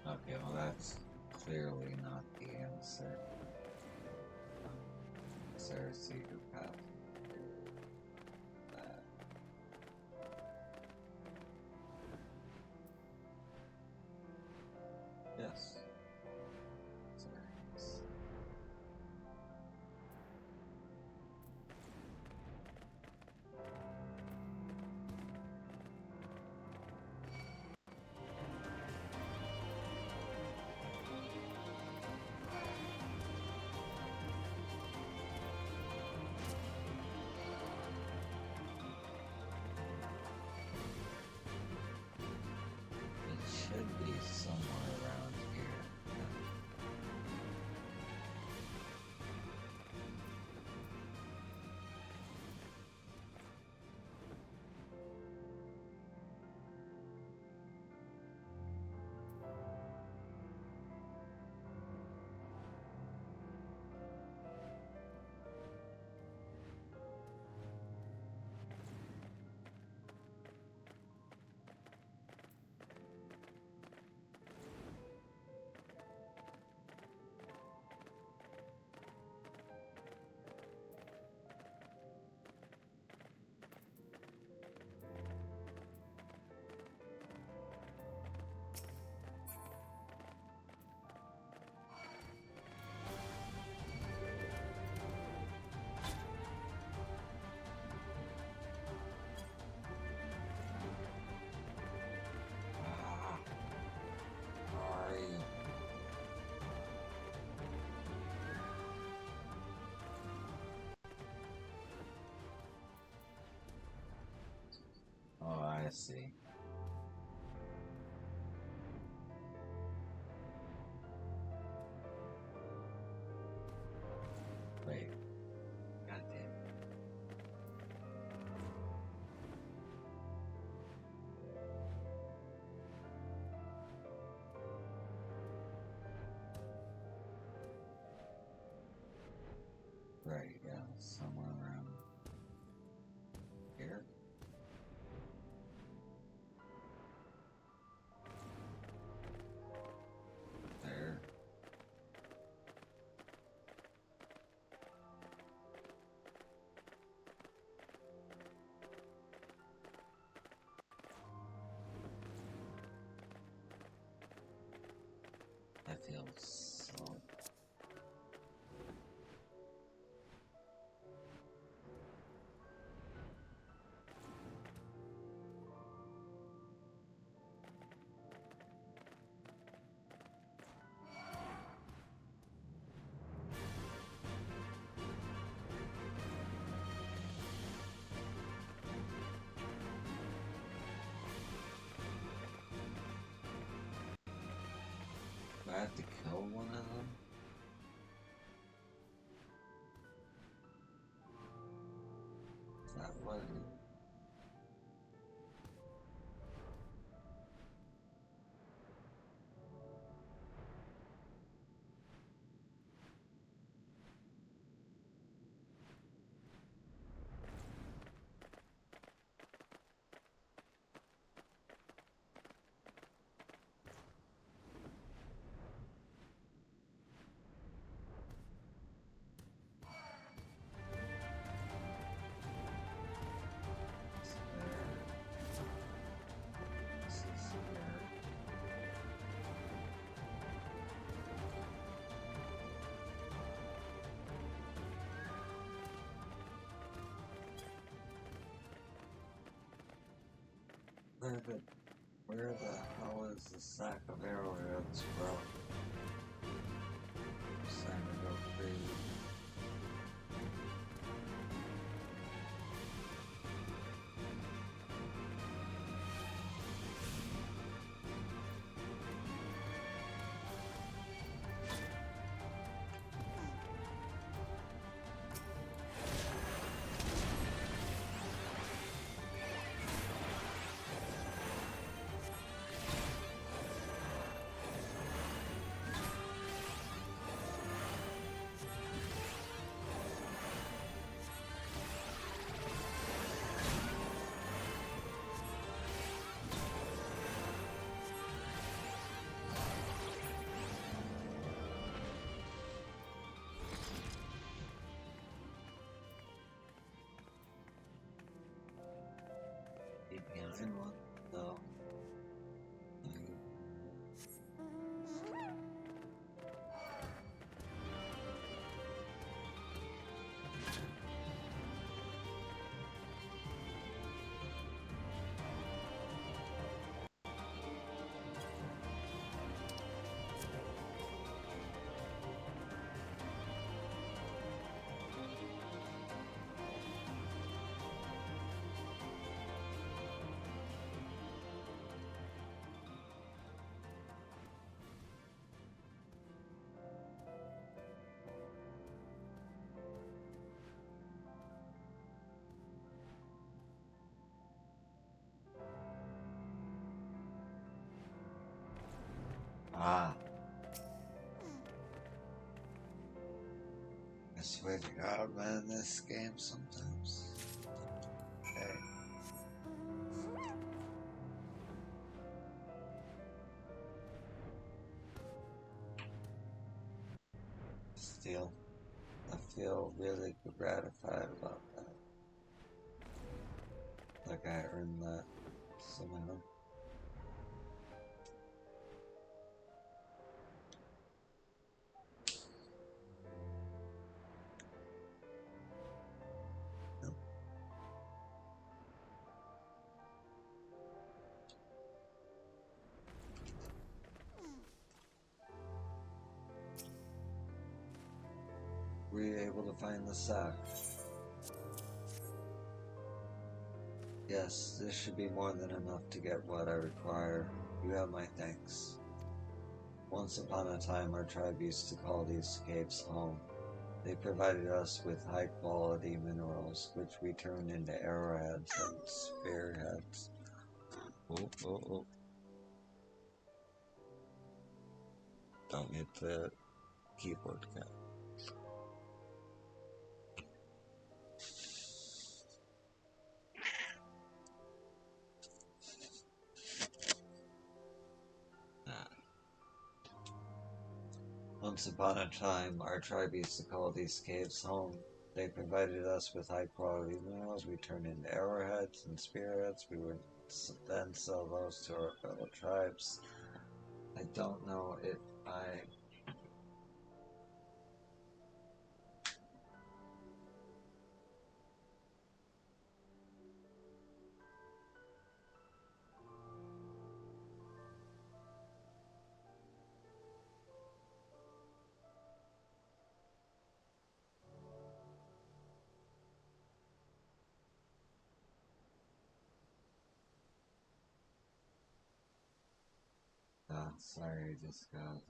Okay, well that's clearly not the answer. Is there a secret path to that? Yes. There is. It should be somewhere around here. Ah, where are you? Oh, I see. Wait. God damn it. Right, yeah, somewhere around here. There. That feels so. Do I have to kill one of them? Is that what it is? Where the hell is the sack of arrowheads, bro? It's time to go crazy. Behind one? No. Ah. I swear to God, man, this game sometimes. Hey. Still, I feel really gratified about that. Like I earned that somehow. Were you able to find the sack? Yes, this should be more than enough to get what I require. You have my thanks. Once upon a time, our tribe used to call these caves home. They provided us with high-quality minerals, which we turned into arrowheads and spearheads. Oh. Don't hit the keyboard cap. Once upon a time, our tribe used to call these caves home. They provided us with high-quality minerals. We turned into arrowheads and spearheads. We would then sell those to our fellow tribes. I don't know if I... sorry, I just got...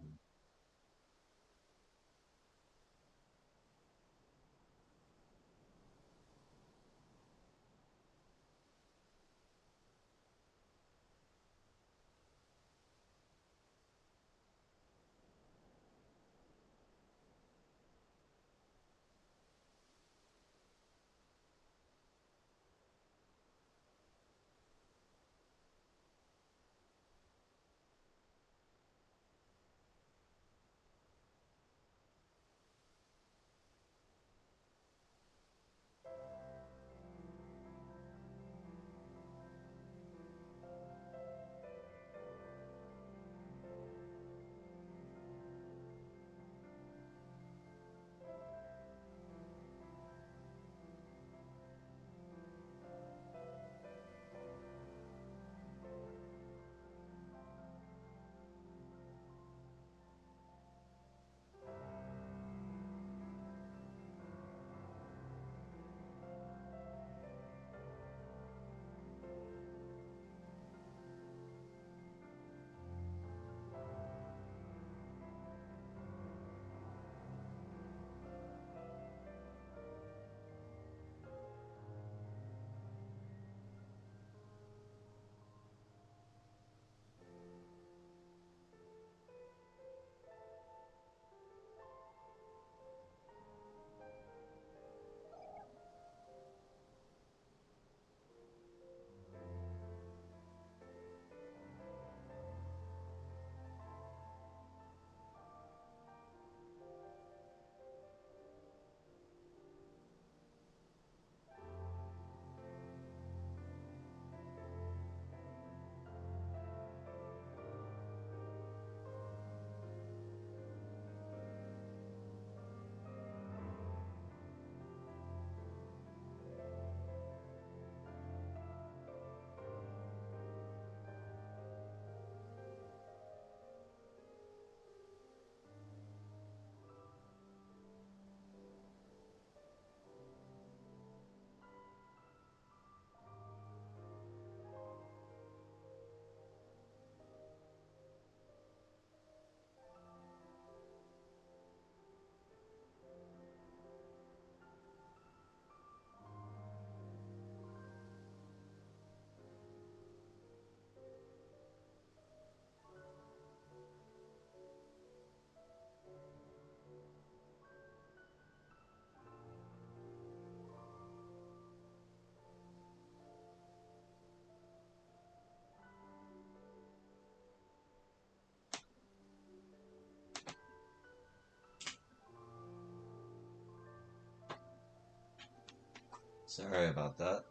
Sorry about that.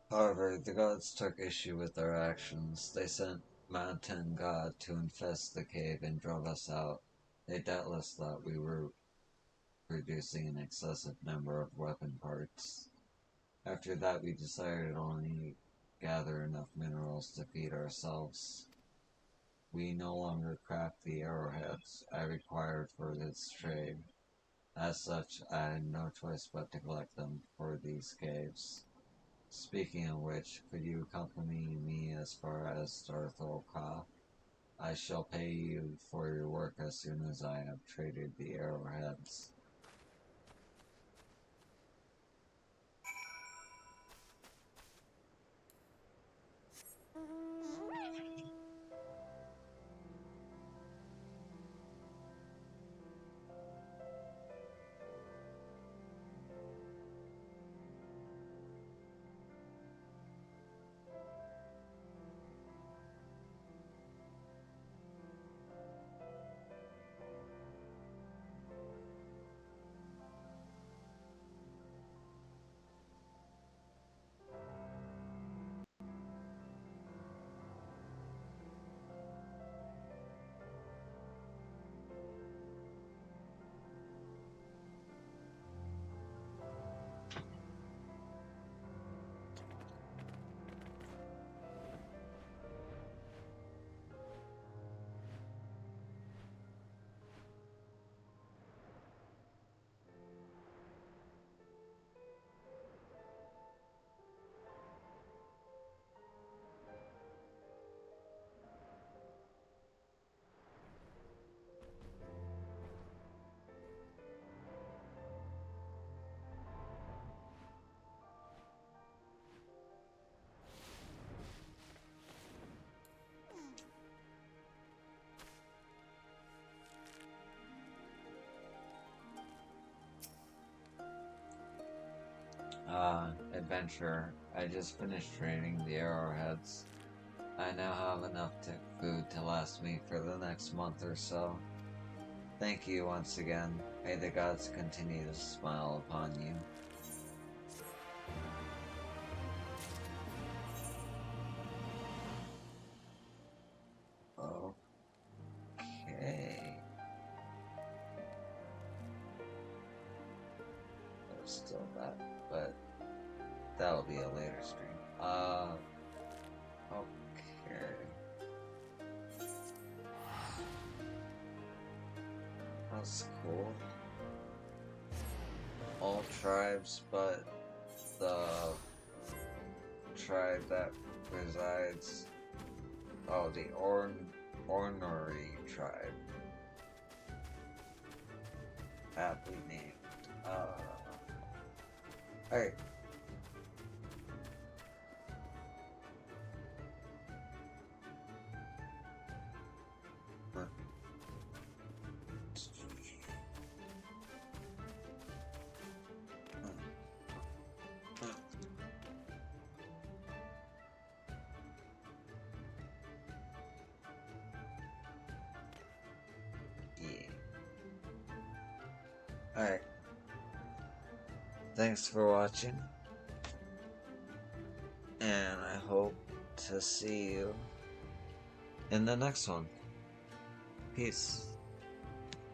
However, the gods took issue with our actions. They sent Mountain God to infest the cave and drove us out. They doubtless thought we were producing an excessive number of weapon parts. After that, we decided to only gather enough minerals to feed ourselves. We no longer craft the arrowheads I required for this trade. As such, I had no choice but to collect them for these caves. Speaking of which, could you accompany me as far as Darthorka? I shall pay you for your work as soon as I have traded the arrowheads. Adventure. I just finished training the arrowheads. I now have enough food to last me for the next month or so. Thank you once again. May the gods continue to smile upon you. Okay. There's still that, but that'll be a later stream. Okay. That's cool. All tribes but the tribe that resides. Oh, the Ornery tribe. Aptly named. Alright. Yeah. Alright. Thanks for watching. And I hope to see you in the next one. Peace.